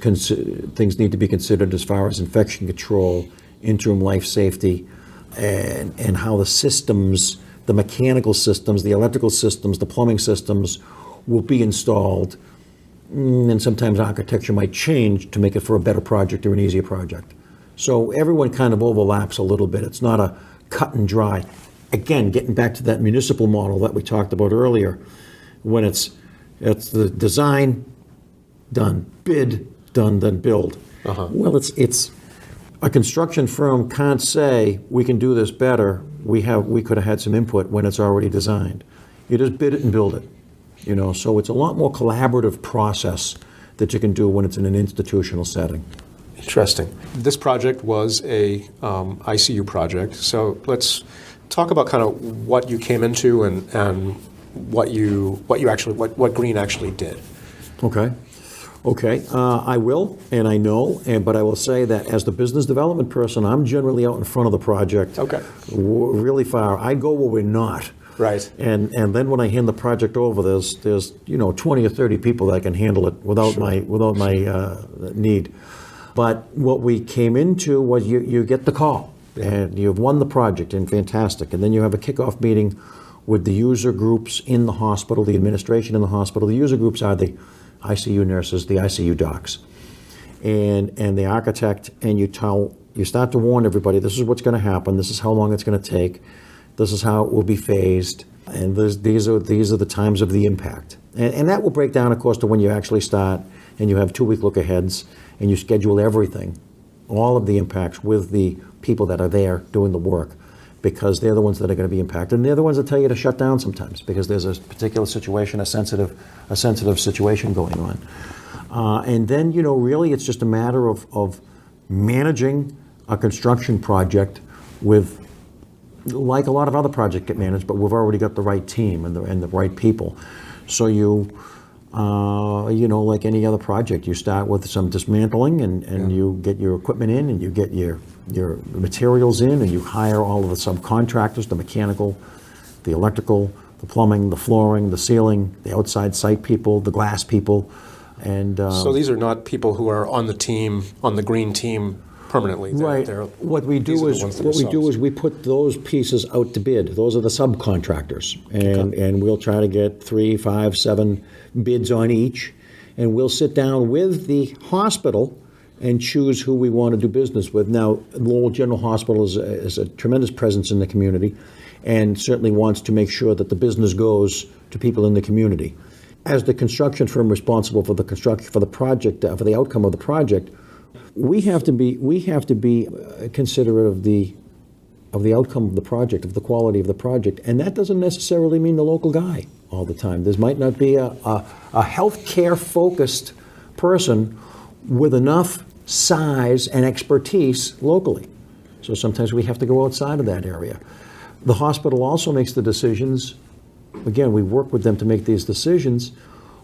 need to be considered as far as infection control, interim life safety, and how the systems, the mechanical systems, the electrical systems, the plumbing systems will be installed, and sometimes architecture might change to make it for a better project or an easier project. So everyone kind of overlaps a little bit. It's not a cut and dry. Again, getting back to that municipal model that we talked about earlier, when it's the design, done, bid, done, then build. Uh-huh. Well, it's a construction firm can't say, we can do this better. We could have had some input when it's already designed. You just bid it and build it. So it's a lot more collaborative process that you can do when it's in an institutional setting. Interesting. This project was a ICU project. So let's talk about kind of what you came into and what Greene actually did. Okay. I will, and I know, but I will say that as the business development person, I'm generally out in front of the project. Okay. Really far. I go where we're not. Right. And then when I hand the project over, there's 20 or 30 people that can handle it without Sure. my need. But what we came into was you get the call, and you've won the project, and fantastic. And then you have a kickoff meeting with the user groups in the hospital, the administration in the hospital. The user groups are the ICU nurses, the ICU docs, and the architect. And you start to warn everybody, this is what's going to happen. This is how long it's going to take. This is how it will be phased, and these are the times of the impact. And that will break down, of course, to when you actually start, and you have 2-week look-aheads, and you schedule everything, all of the impacts with the people that are there doing the work, because they're the ones that are going to be impacted, and they're the ones that tell you to shut down sometimes, because there's a particular situation, a sensitive situation going on. And then, really it's just a matter of managing a construction project with, like a lot of other projects get managed, but we've already got the right team and the right people. So like any other project, you start with some dismantling and you get your equipment in, and you get your materials in, and you hire all of the subcontractors, the mechanical, the electrical, the plumbing, the flooring, the ceiling, the outside site people, the glass people. And so these are not people who are on the Greene team permanently. Right. What we do is we put those pieces out to bid. Those are the subcontractors, and we'll try to get 3, 5, 7 bids on each, and we'll sit down with the hospital and choose who we want to do business with. Now, Lowell General Hospital is a tremendous presence in the community, and certainly wants to make sure that the business goes to people in the community. As the construction firm responsible for the construction for the project, for the outcome of the project, we have to be considerate of the outcome of the project, of the quality of the project, and that doesn't necessarily mean the local guy all the time. There might not be a healthcare focused person with enough size and expertise locally. So sometimes we have to go outside of that area. The hospital also makes the decisions. Again, we work with them to make these decisions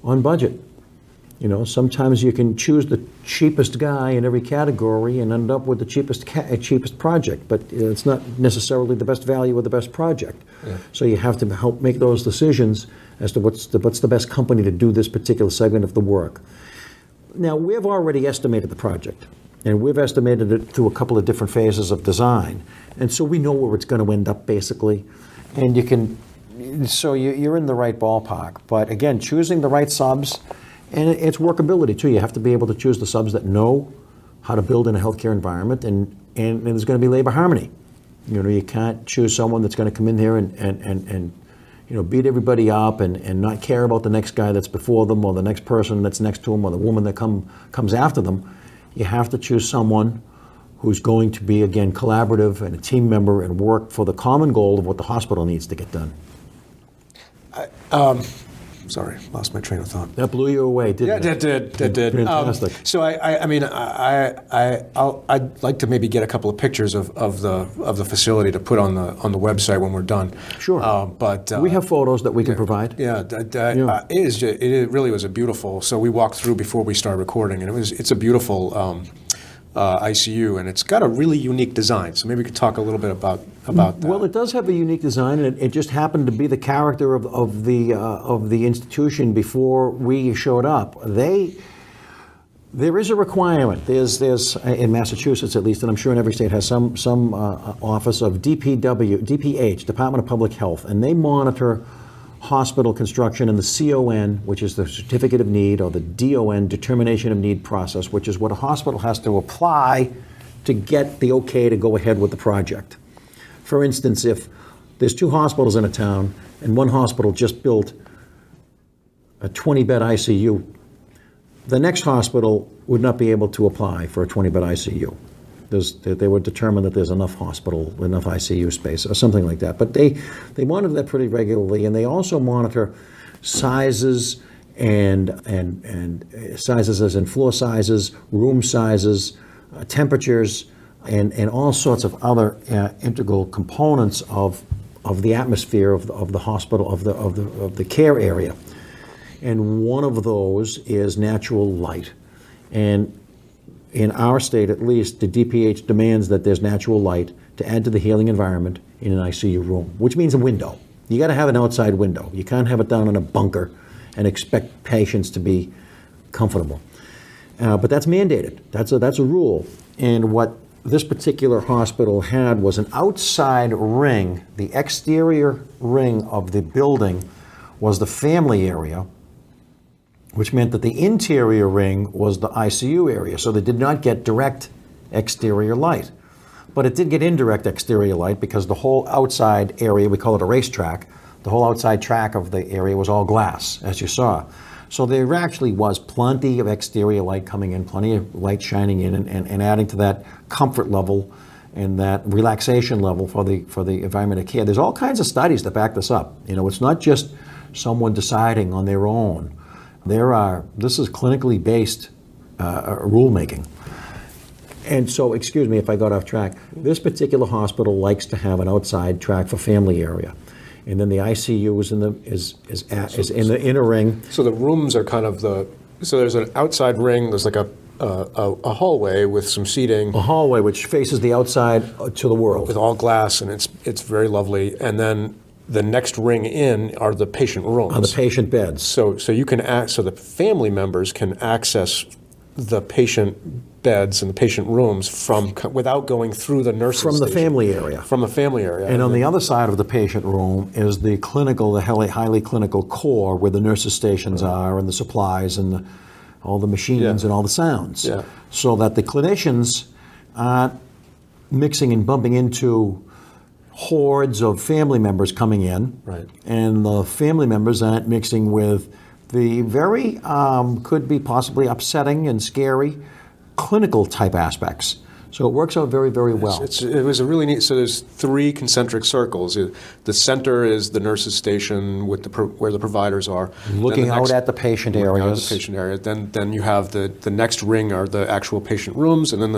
on budget. You know, sometimes you can choose the cheapest guy in every category and end up with the cheapest project, but it's not necessarily the best value or the best project. Yeah. So you have to help make those decisions as to what's the best company to do this particular segment of the work. Now, we've already estimated the project, and we've estimated it through a couple of different phases of design, and so we know where it's going to end up basically, and you're in the right ballpark. But again, choosing the right subs. And it's workability too. You have to be able to choose the subs that know how to build in a healthcare environment, and there's going to be labor harmony. You know, you can't choose someone that's going to come in here and beat everybody up and not care about the next guy that's before them or the next person that's next to them or the woman that comes after them. You have to choose someone who's going to be, again, collaborative and a team member and work for the common goal of what the hospital needs to get done. Sorry, lost my train of thought. That blew you away, didn't it? Yeah, it did. Fantastic. So I'd like to maybe get a couple of pictures of the facility to put on the website when we're done. Sure. We have photos that we can provide. Yeah, it really was a beautiful. So we walked through before we started recording, and it's a beautiful ICU, and it's got a really unique design. So maybe we could talk a little bit about that. Well, it does have a unique design, and it just happened to be the character of the institution before we showed up. There is a requirement. There's in Massachusetts at least, and I'm sure in every state has some office of DPH, Department of Public Health, and they monitor hospital construction and the CON, which is the Certificate of Need, or the DON, Determination of Need process, which is what a hospital has to apply to get the okay to go ahead with the project. For instance, if there's 2 hospitals in a town and one hospital just built a 20-bed ICU, the next hospital would not be able to apply for a 20-bed ICU. They would determine that there's enough ICU space or something like that. But they monitor that pretty regularly, and they also monitor sizes and sizes as in floor sizes, room sizes, temperatures, and all sorts of other integral components of the atmosphere of the hospital, of the care area. And one of those is natural light. And in our state, at least, the DPH demands that there's natural light to add to the healing environment in an ICU room, which means a window. You got to have an outside window. You can't have it down in a bunker and expect patients to be comfortable. But that's mandated. That's a rule. And what this particular hospital had was an outside ring. The exterior ring of the building was the family area, which meant that the interior ring was the ICU area. So they did not get direct exterior light. But it did get indirect exterior light because the whole outside area, we call it a racetrack, the whole outside track of the area was all glass, as you saw. So there actually was plenty of exterior light coming in, plenty of light shining in and adding to that comfort level and that relaxation level for the environment of care. There's all kinds of studies that back this up. You know, it's not just someone deciding on their own. This is clinically based rulemaking. And so, excuse me if I got off track, this particular hospital likes to have an outside track for family area. And then the ICU is in the inner ring. So the rooms are kind of so there's an outside ring, there's like a hallway with some seating. A hallway which faces the outside to the world. With all glass, and it's very lovely. And then the next ring in are the patient rooms. Are the patient beds. So the family members can access the patient beds and the patient rooms without going through the nurses from the station. family area. From the family area. And on the other side of the patient room is the highly clinical core where the nurses' stations are and the supplies and all the machines and all the sounds. Yeah. So that the clinicians aren't mixing and bumping into hordes of family members coming in. Right. And the family members aren't mixing with the very, could be possibly upsetting and scary clinical type aspects. So it works out very, very well. It was a really neat. So there's 3 concentric circles. The center is the nurses' station with where the providers are, looking out at the patient areas. Then you have the next ring are the actual patient rooms, and then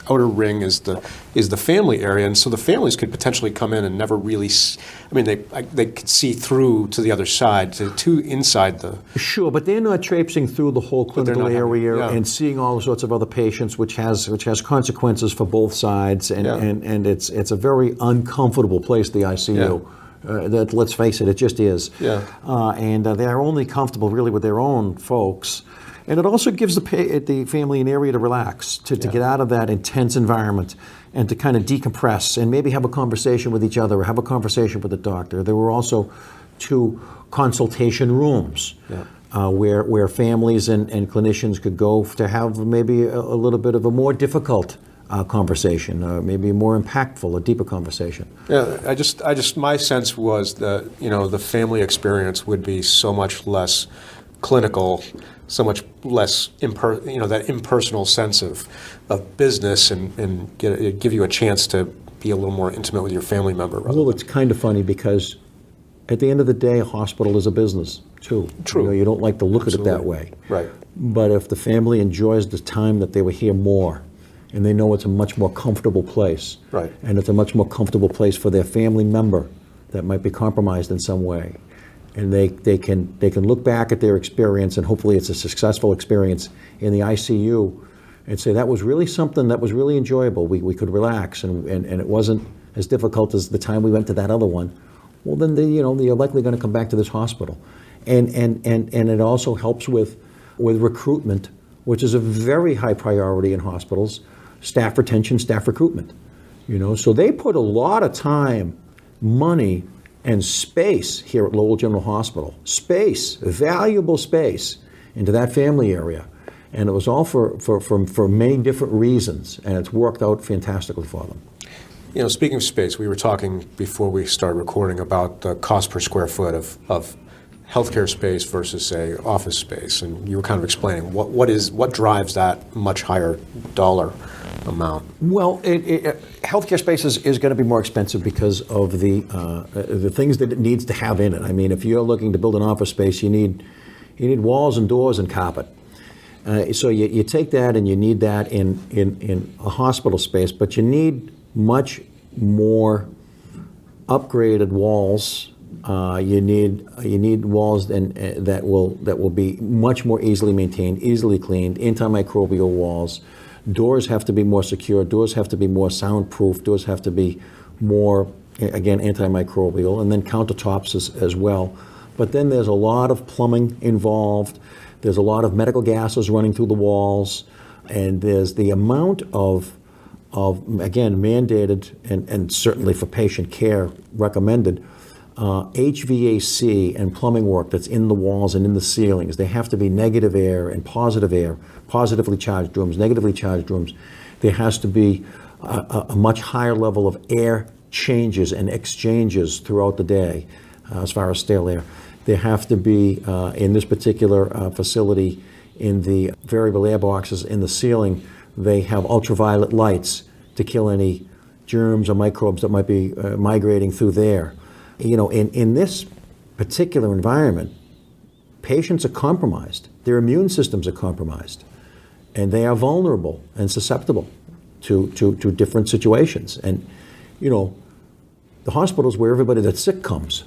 outer ring is the family area, and so the families could potentially come in and never really. They could see through to the other side, to inside the. Sure, but they're not traipsing through the whole clinical area yeah. and seeing all sorts of other patients, which has consequences for both sides, and it's a very uncomfortable place, the ICU. Yeah. That, let's face it, it just is. Yeah. And they're only comfortable really with their own folks. And it also gives the family an area to relax, to get out of that intense environment and to kind of decompress and maybe have a conversation with each other or have a conversation with the doctor. There were also 2 consultation rooms where families and clinicians could go to have maybe a little bit of a more difficult conversation, maybe a more impactful, a deeper conversation. Yeah, my sense was that, the family experience would be so much less clinical, so much less that impersonal sense of business, and give you a chance to be a little more intimate with your family member. Well, it's kind of funny because at the end of the day, a hospital is a business too. True. You don't like to look at it that way. Right. But if the family enjoys the time that they were here more, and they know it's a much more comfortable place, right, and it's a much more comfortable place for their family member that might be compromised in some way, and they can look back at their experience, and hopefully it's a successful experience in the ICU, and say that was really something that was really enjoyable. We could relax, and it wasn't as difficult as the time we went to that other one. Well, then you're likely going to come back to this hospital, and it also helps with recruitment, which is a very high priority in hospitals. Staff retention, staff recruitment. So they put a lot of time, money, and space here at Lowell General Hospital. Space, valuable space, into that family area. And it was all for many different reasons, and it's worked out fantastically for them. Speaking of space, we were talking before we started recording about the cost per square foot of healthcare space versus, say, office space, and you were kind of explaining what drives that much higher dollar amount. Well, healthcare space is going to be more expensive because of the things that it needs to have in it. I mean, if you're looking to build an office space, you need walls and doors and carpet. So you take that and you need that in a hospital space, but you need much more upgraded walls. You need walls that will be much more easily maintained, easily cleaned, antimicrobial walls. Doors have to be more secure. Doors have to be more soundproof. Doors have to be more, again, antimicrobial, and then countertops as well. But then there's a lot of plumbing involved. There's a lot of medical gases running through the walls, and there's the amount of again, mandated and certainly for patient care recommended HVAC and plumbing work that's in the walls and in the ceilings. They have to be negative air and positive air, positively charged rooms, negatively charged rooms. There has to be a much higher level of air changes and exchanges throughout the day as far as stale air. There have to be, in this particular facility, in the variable air boxes in the ceiling, they have ultraviolet lights to kill any germs or microbes that might be migrating through there. In this particular environment, patients are compromised. Their immune systems are compromised, and they are vulnerable and susceptible to different situations. And, the hospital is where everybody that's sick comes.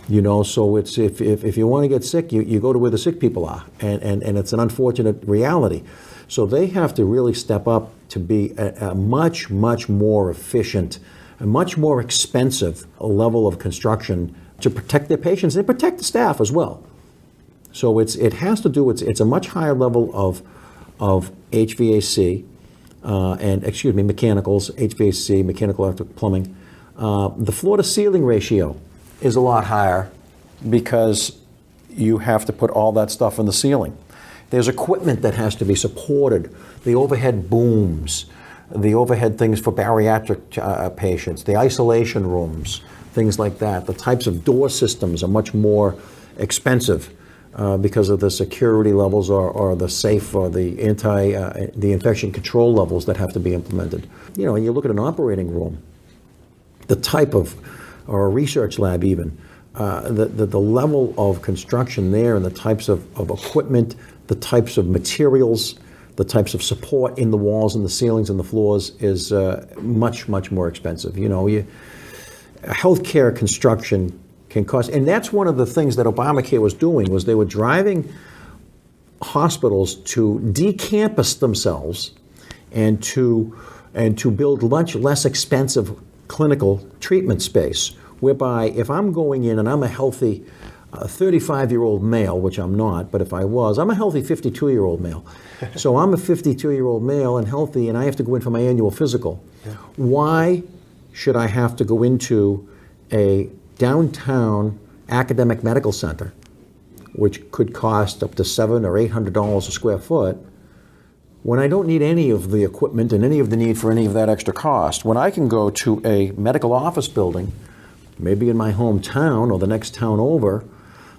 So it's if you want to get sick, you go to where the sick people are, and it's an unfortunate reality. So they have to really step up to be a much, much more efficient, a much more expensive level of construction to protect their patients and protect the staff as well. So it's a much higher level of HVAC mechanicals, HVAC, mechanical electric plumbing. The floor to ceiling ratio is a lot higher because you have to put all that stuff in the ceiling. There's equipment that has to be supported, the overhead booms, the overhead things for bariatric patients, the isolation rooms, things like that. The types of door systems are much more expensive because of the security levels or the safe or the the infection control levels that have to be implemented. And you look at an operating room, the type of, or a research lab even, the level of construction there and the types of equipment, the types of materials, the types of support in the walls and the ceilings and the floors is much, much more expensive. Healthcare construction can cost, and that's one of the things that Obamacare was doing, was they were driving hospitals to decampus themselves and to build much less expensive clinical treatment space, whereby if I'm going in and I'm a healthy 35-year-old male, which I'm not, but if I was, I'm a healthy 52-year-old male. So I'm a 52-year-old male and healthy, and I have to go in for my annual physical. Yeah. Why should I have to go into a downtown academic medical center, which could cost up to $700 or $800 a square foot, when I don't need any of the equipment and any of the need for any of that extra cost? When I can go to a medical office building, maybe in my hometown or the next town over,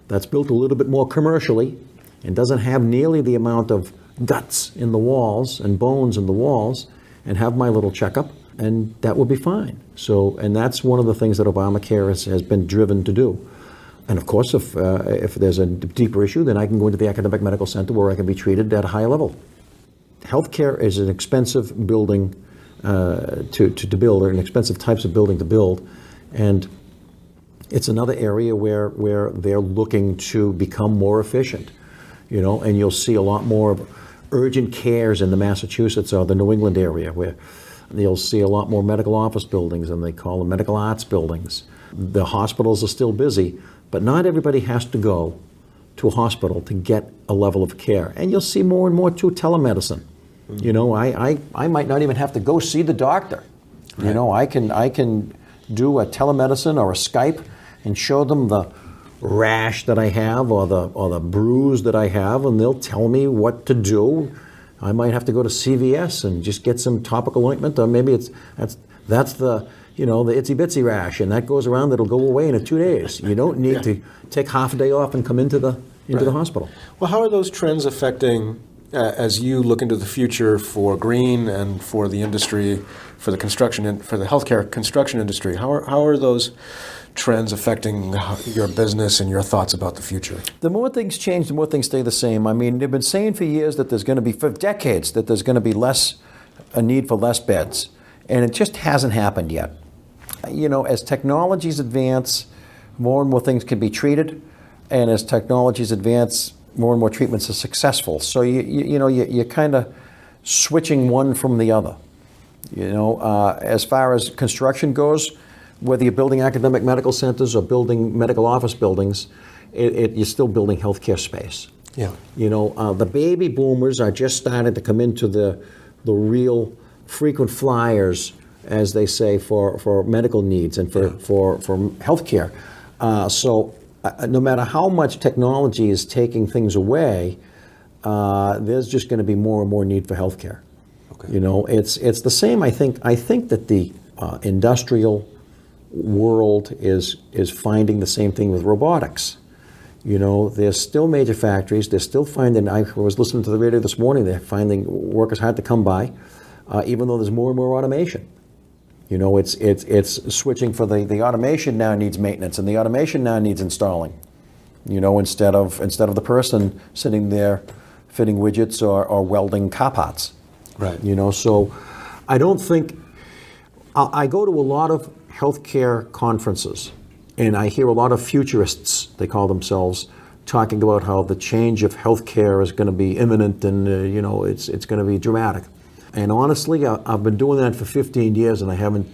that's built a little bit more commercially and doesn't have nearly the amount of guts in the walls and bones in the walls, and have my little checkup, and that will be fine. So, and that's one of the things that Obamacare has been driven to do. And of course, if there's a deeper issue, then I can go into the academic medical center where I can be treated at a high level. Healthcare is an expensive building to build, or an expensive types of building to build, and it's another area where they're looking to become more efficient, and you'll see a lot more of urgent cares in the Massachusetts or the New England area, where you'll see a lot more medical office buildings, and they call them medical arts buildings. The hospitals are still busy, but not everybody has to go to a hospital to get a level of care. And you'll see more and more too telemedicine. I might not even have to go see the doctor. Right. I can do a telemedicine or a Skype and show them the rash that I have or the bruise that I have, and they'll tell me what to do. I might have to go to CVS and just get some topical ointment, or maybe that's the itsy bitsy rash, and that goes around. That'll go away in 2 days. You don't need to take half a day off and come into the hospital. Well, how are those trends affecting, as you look into the future for Greene and for the industry, for the construction, for the healthcare construction industry? How are those trends affecting your business and your thoughts about the future? The more things change, the more things stay the same. I mean, they've been saying for years that there's going to be, for decades, that there's going to be a need for less beds, and it just hasn't happened yet. As technologies advance, more and more things can be treated, and as technologies advance, more and more treatments are successful. So you're kind of switching one from the other. As far as construction goes, whether you're building academic medical centers or building medical office buildings, you're still building healthcare space. Yeah. The baby boomers are just starting to come into the real frequent flyers, as they say, for medical needs and for healthcare. So no matter how much technology is taking things away, there's just going to be more and more need for healthcare. Okay. It's the same. I think that the industrial world is finding the same thing with robotics. There's still major factories. They're still finding. I was listening to the radio this morning. They're finding workers hard to come by, even though there's more and more automation. It's switching for the automation now needs maintenance, and the automation now needs installing. Instead of the person sitting there fitting widgets or welding car parts. Right. So I don't think I go to a lot of healthcare conferences, and I hear a lot of futurists, they call themselves, talking about how the change of healthcare is going to be imminent, and it's going to be dramatic. And honestly, I've been doing that for 15 years, and I haven't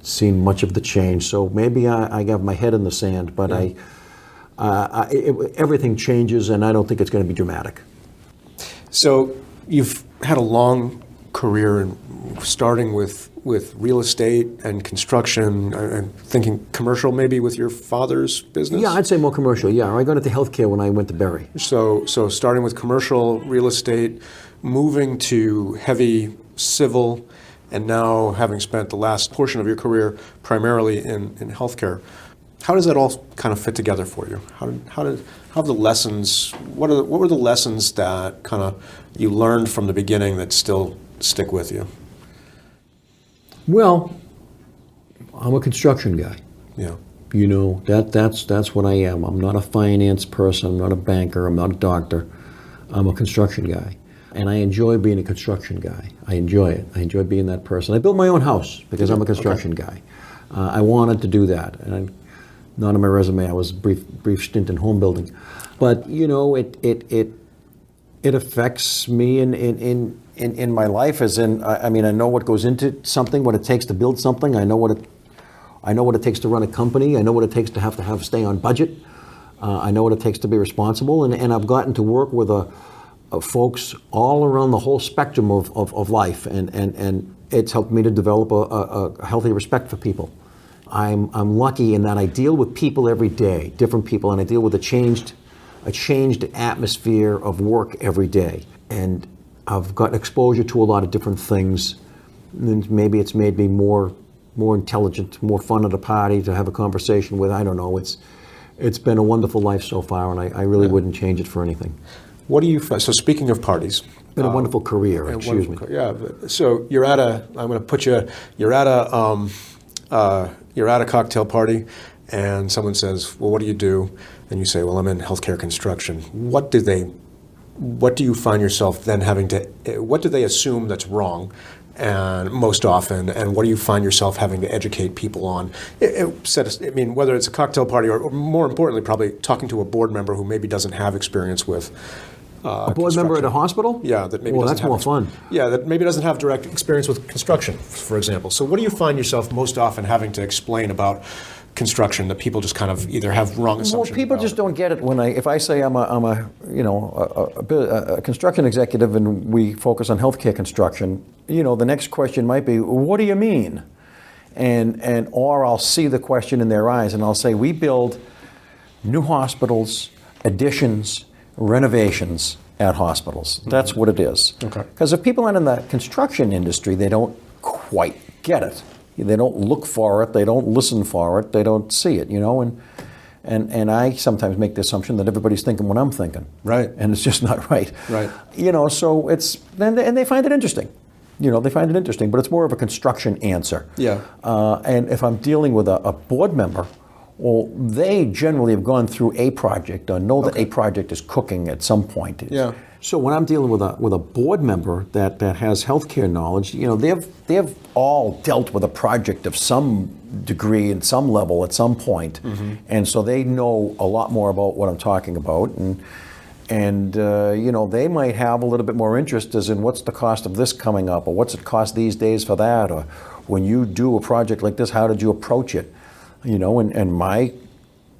seen much of the change. So maybe I got my head in the sand, but everything changes, and I don't think it's going to be dramatic. So you've had a long career, starting with real estate and construction, and thinking commercial maybe with your father's business? Yeah, I'd say more commercial, yeah. I got into healthcare when I went to Berry. So starting with commercial real estate, moving to heavy civil, and now having spent the last portion of your career primarily in healthcare. How does that all kind of fit together for you? How have the lessons, what were the lessons that kind of you learned from the beginning that still stick with you? Well, I'm a construction guy. Yeah. That's what I am. I'm not a finance person. I'm not a banker. I'm not a doctor. I'm a construction guy. And I enjoy being a construction guy. I enjoy it. I enjoy being that person. I built my own house because I'm a construction guy. I wanted to do that. And not on my resume, I was a brief stint in home building. But, you know, it affects me in my life, as in, I mean, I know what goes into something, what it takes to build something. I know what it takes to run a company. I know what it takes to stay on budget. I know what it takes to be responsible. And I've gotten to work with folks all around the whole spectrum of life. And it's helped me to develop a healthy respect for people. I'm lucky in that I deal with people every day, different people, and I deal with a changed atmosphere of work every day. And I've got exposure to a lot of different things. And maybe it's made me more intelligent, more fun at a party to have a conversation with. I don't know. It's been a wonderful life so far, and I really wouldn't change it for anything. What do you find? So speaking of parties, been a wonderful career. Excuse me. Yeah. So you're at a. I'm going to put you. You're at a cocktail party, and someone says, "Well, what do you do?" And you say, "Well, I'm in healthcare construction." What do you find yourself then having to? What do they assume that's wrong? And most often, and what do you find yourself having to educate people on? Whether it's a cocktail party or more importantly, probably talking to a board member who maybe doesn't have experience with a board member at a hospital? Yeah, that maybe. Well, that's more fun. Yeah, that maybe doesn't have direct experience with construction, for example. So, what do you find yourself most often having to explain about construction that people just kind of either have wrong assumptions? Well, people just don't get it if I say I'm a construction executive and we focus on healthcare construction. The next question might be, what do you mean? Or I'll see the question in their eyes and I'll say, we build new hospitals, additions, renovations at hospitals. That's what it is. Okay. Because if people aren't in the construction industry, they don't quite get it. They don't look for it. They don't listen for it. They don't see it. And I sometimes make the assumption that everybody's thinking what I'm thinking. Right. And it's just not right. Right. So and they find it interesting. They find it interesting, but it's more of a construction answer. Yeah. And if I'm dealing with a board member, well, they generally have gone through a project or know that a project is cooking at some point. Yeah. So when I'm dealing with a board member that has healthcare knowledge, they've all dealt with a project of some degree and some level at some point, and so they know a lot more about what I'm talking about, and they might have a little bit more interest as in what's the cost of this coming up, or what's it cost these days for that, or when you do a project like this, how did you approach it? And my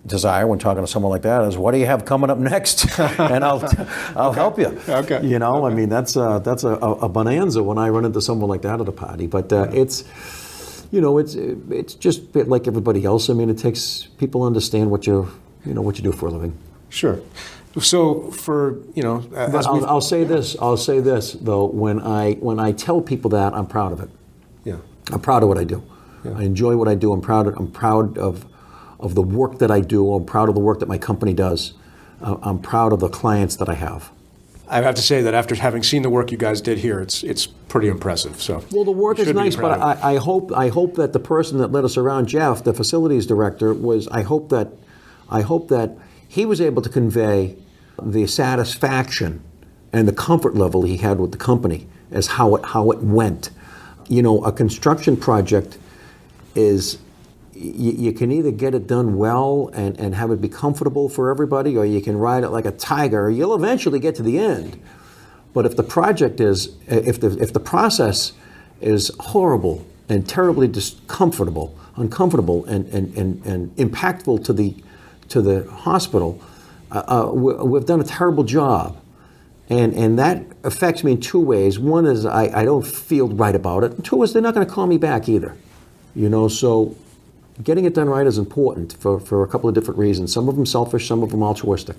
desire when talking to someone like that is, what do you have coming up next? And I'll help you. Okay. That's a bonanza when I run into someone like that at a party. But it's just like everybody else. It takes people understand what you do for a living. Sure. So for I'll say this though. When I tell people that, I'm proud of it. Yeah. I'm proud of what I do. Yeah. I enjoy what I do. I'm proud of the work that I do. I'm proud of the work that my company does. I'm proud of the clients that I have. I have to say that after having seen the work you guys did here, it's pretty impressive. So well, the work is nice, but I hope that the person that led us around, Jeff, the facilities director, I hope that he was able to convey the satisfaction and the comfort level he had with the company as how it went. A construction project is. You can either get it done well and have it be comfortable for everybody, or you can ride it like a tiger. You'll eventually get to the end. But if the project if the process is horrible and terribly uncomfortable and impactful to the hospital, we've done a terrible job. And that affects me in two ways. One is I don't feel right about it. And two is they're not going to call me back either. So getting it done right is important for a couple of different reasons. Some of them selfish, some of them altruistic,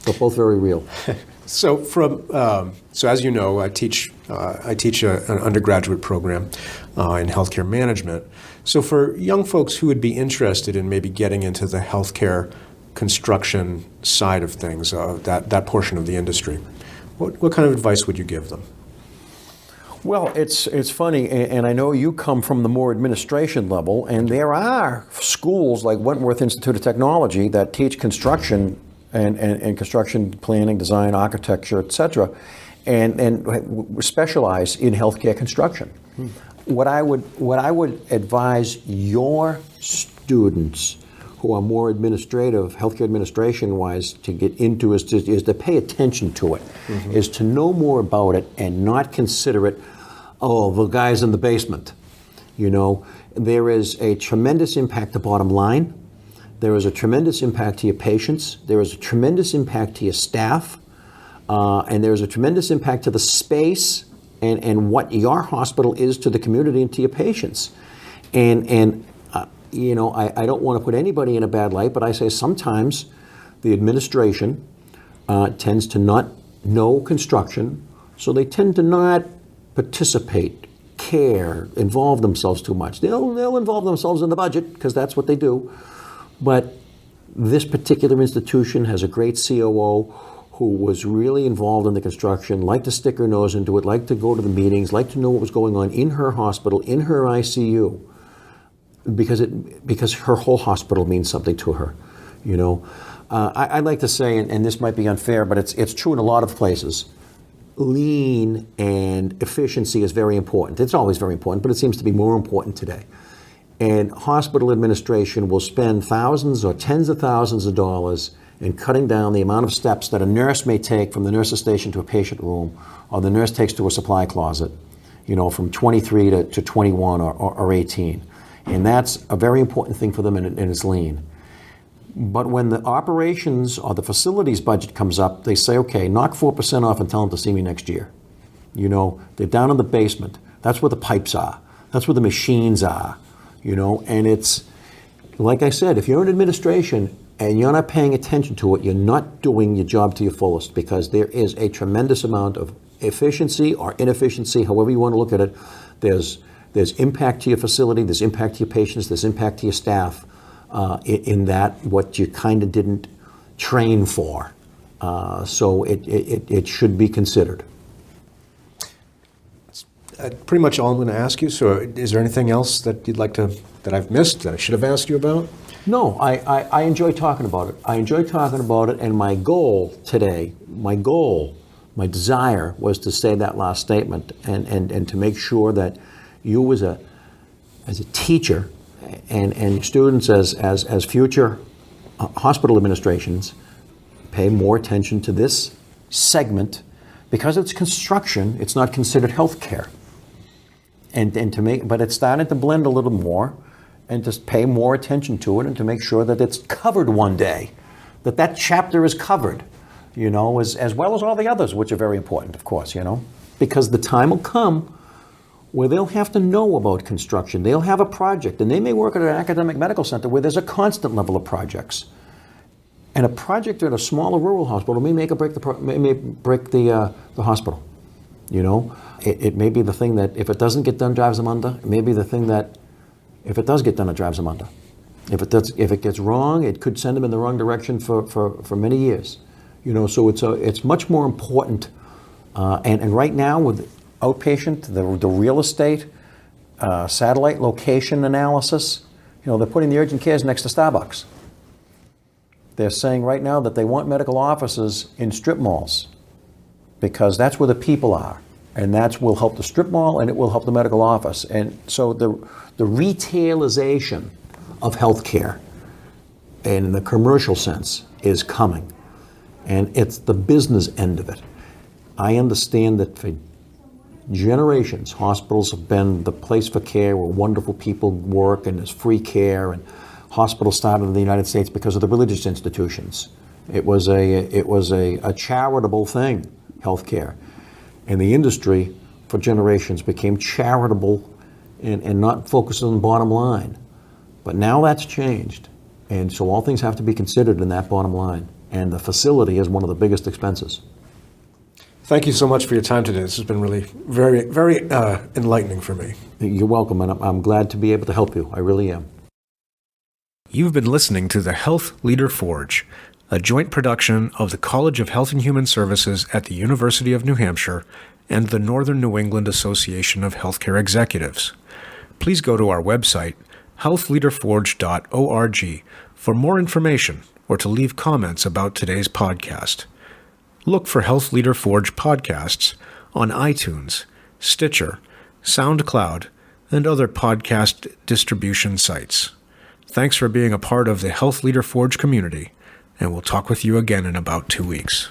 but both very real. So as you know, I teach an undergraduate program in healthcare management. So for young folks who would be interested in maybe getting into the healthcare construction side of things, that portion of the industry, what kind of advice would you give them? Well, it's funny, and I know you come from the more administration level, and there are schools like Wentworth Institute of Technology that teach construction and construction planning, design, architecture, etc. and specialize in healthcare construction. What I would advise your students who are more administrative, healthcare administration wise, to get into is to pay attention to it, is to know more about it and not consider it, oh, the guy's in the basement. You know, there is a tremendous impact to bottom line. There is a tremendous impact to your patients. There is a tremendous impact to your staff. And there's a tremendous impact to the space and what your hospital is to the community and to your patients. And you know, I don't want to put anybody in a bad light, but I say sometimes the administration tends to not know construction, so they tend to not participate, care, involve themselves too much. They'll involve themselves in the budget, because that's what they do. But this particular institution has a great COO who was really involved in the construction, liked to stick her nose into it, liked to go to the meetings, liked to know what was going on in her hospital, in her ICU, because her whole hospital means something to her. You know, I'd like to say, and this might be unfair, but it's true in a lot of places, lean and efficiency is very important. It's always very important, but it seems to be more important today. And hospital administration will spend thousands or tens of thousands of dollars in cutting down the amount of steps that a nurse may take from the nurse's station to a patient room, or the nurse takes to a supply closet, you know, from 23 to 21 or 18. And that's a very important thing for them, and it's lean. But when the operations or the facilities budget comes up, they say, okay, knock 4% off and tell them to see me next year. You know, they're down in the basement. That's where the pipes are. That's where the machines are, you know, and it's, like I said, if you're in administration and you're not paying attention to it, you're not doing your job to your fullest, because there is a tremendous amount of efficiency or inefficiency, however you want to look at it. There's impact to your facility, there's impact to your patients, there's impact to your staff in that what you kind of didn't train for. So it should be considered. That's pretty much all I'm going to ask you. So is there anything else that you'd like to, that I've missed, that I should have asked you about? No, I enjoy talking about it. I enjoy talking about it, and my goal today, my desire was to say that last statement and to make sure that you as a teacher and students as future hospital administrations pay more attention to this segment, because it's construction, it's not considered healthcare. But it's starting to blend a little more, and just pay more attention to it, and to make sure that it's covered one day, that chapter is covered, you know, as well as all the others, which are very important, of course, you know, because the time will come where they'll have to know about construction. They'll have a project, and they may work at an academic medical center where there's a constant level of projects. And a project at a smaller rural hospital may make or break the hospital. You know, it may be the thing that if it doesn't get done, drives them under. It may be the thing that if it does get done, it drives them under. If it gets wrong, it could send them in the wrong direction for many years. You know, so it's much more important. And right now with outpatient, the real estate, satellite location analysis, you know, they're putting the urgent cares next to Starbucks. They're saying right now that they want medical offices in strip malls, because that's where the people are, and that will help the strip mall, and it will help the medical office. And so the retailization of healthcare in the commercial sense is coming, and it's the business end of it. I understand that for generations, hospitals have been the place for care where wonderful people work, and there's free care, and hospitals started in the United States because of the religious institutions. It was a charitable thing, healthcare. And the industry for generations became charitable and not focused on the bottom line. But now that's changed. And so all things have to be considered in that bottom line. And the facility is one of the biggest expenses. Thank you so much for your time today. This has been really very, very enlightening for me. You're welcome, and I'm glad to be able to help you. I really am. You've been listening to the Health Leader Forge, a joint production of the College of Health and Human Services at the University of New Hampshire and the Northern New England Association of Healthcare Executives. Please go to our website, healthleaderforge.org, for more information or to leave comments about today's podcast. Look for Health Leader Forge podcasts on iTunes, Stitcher, SoundCloud, and other podcast distribution sites. Thanks for being a part of the Health Leader Forge community, and we'll talk with you again in about 2 weeks.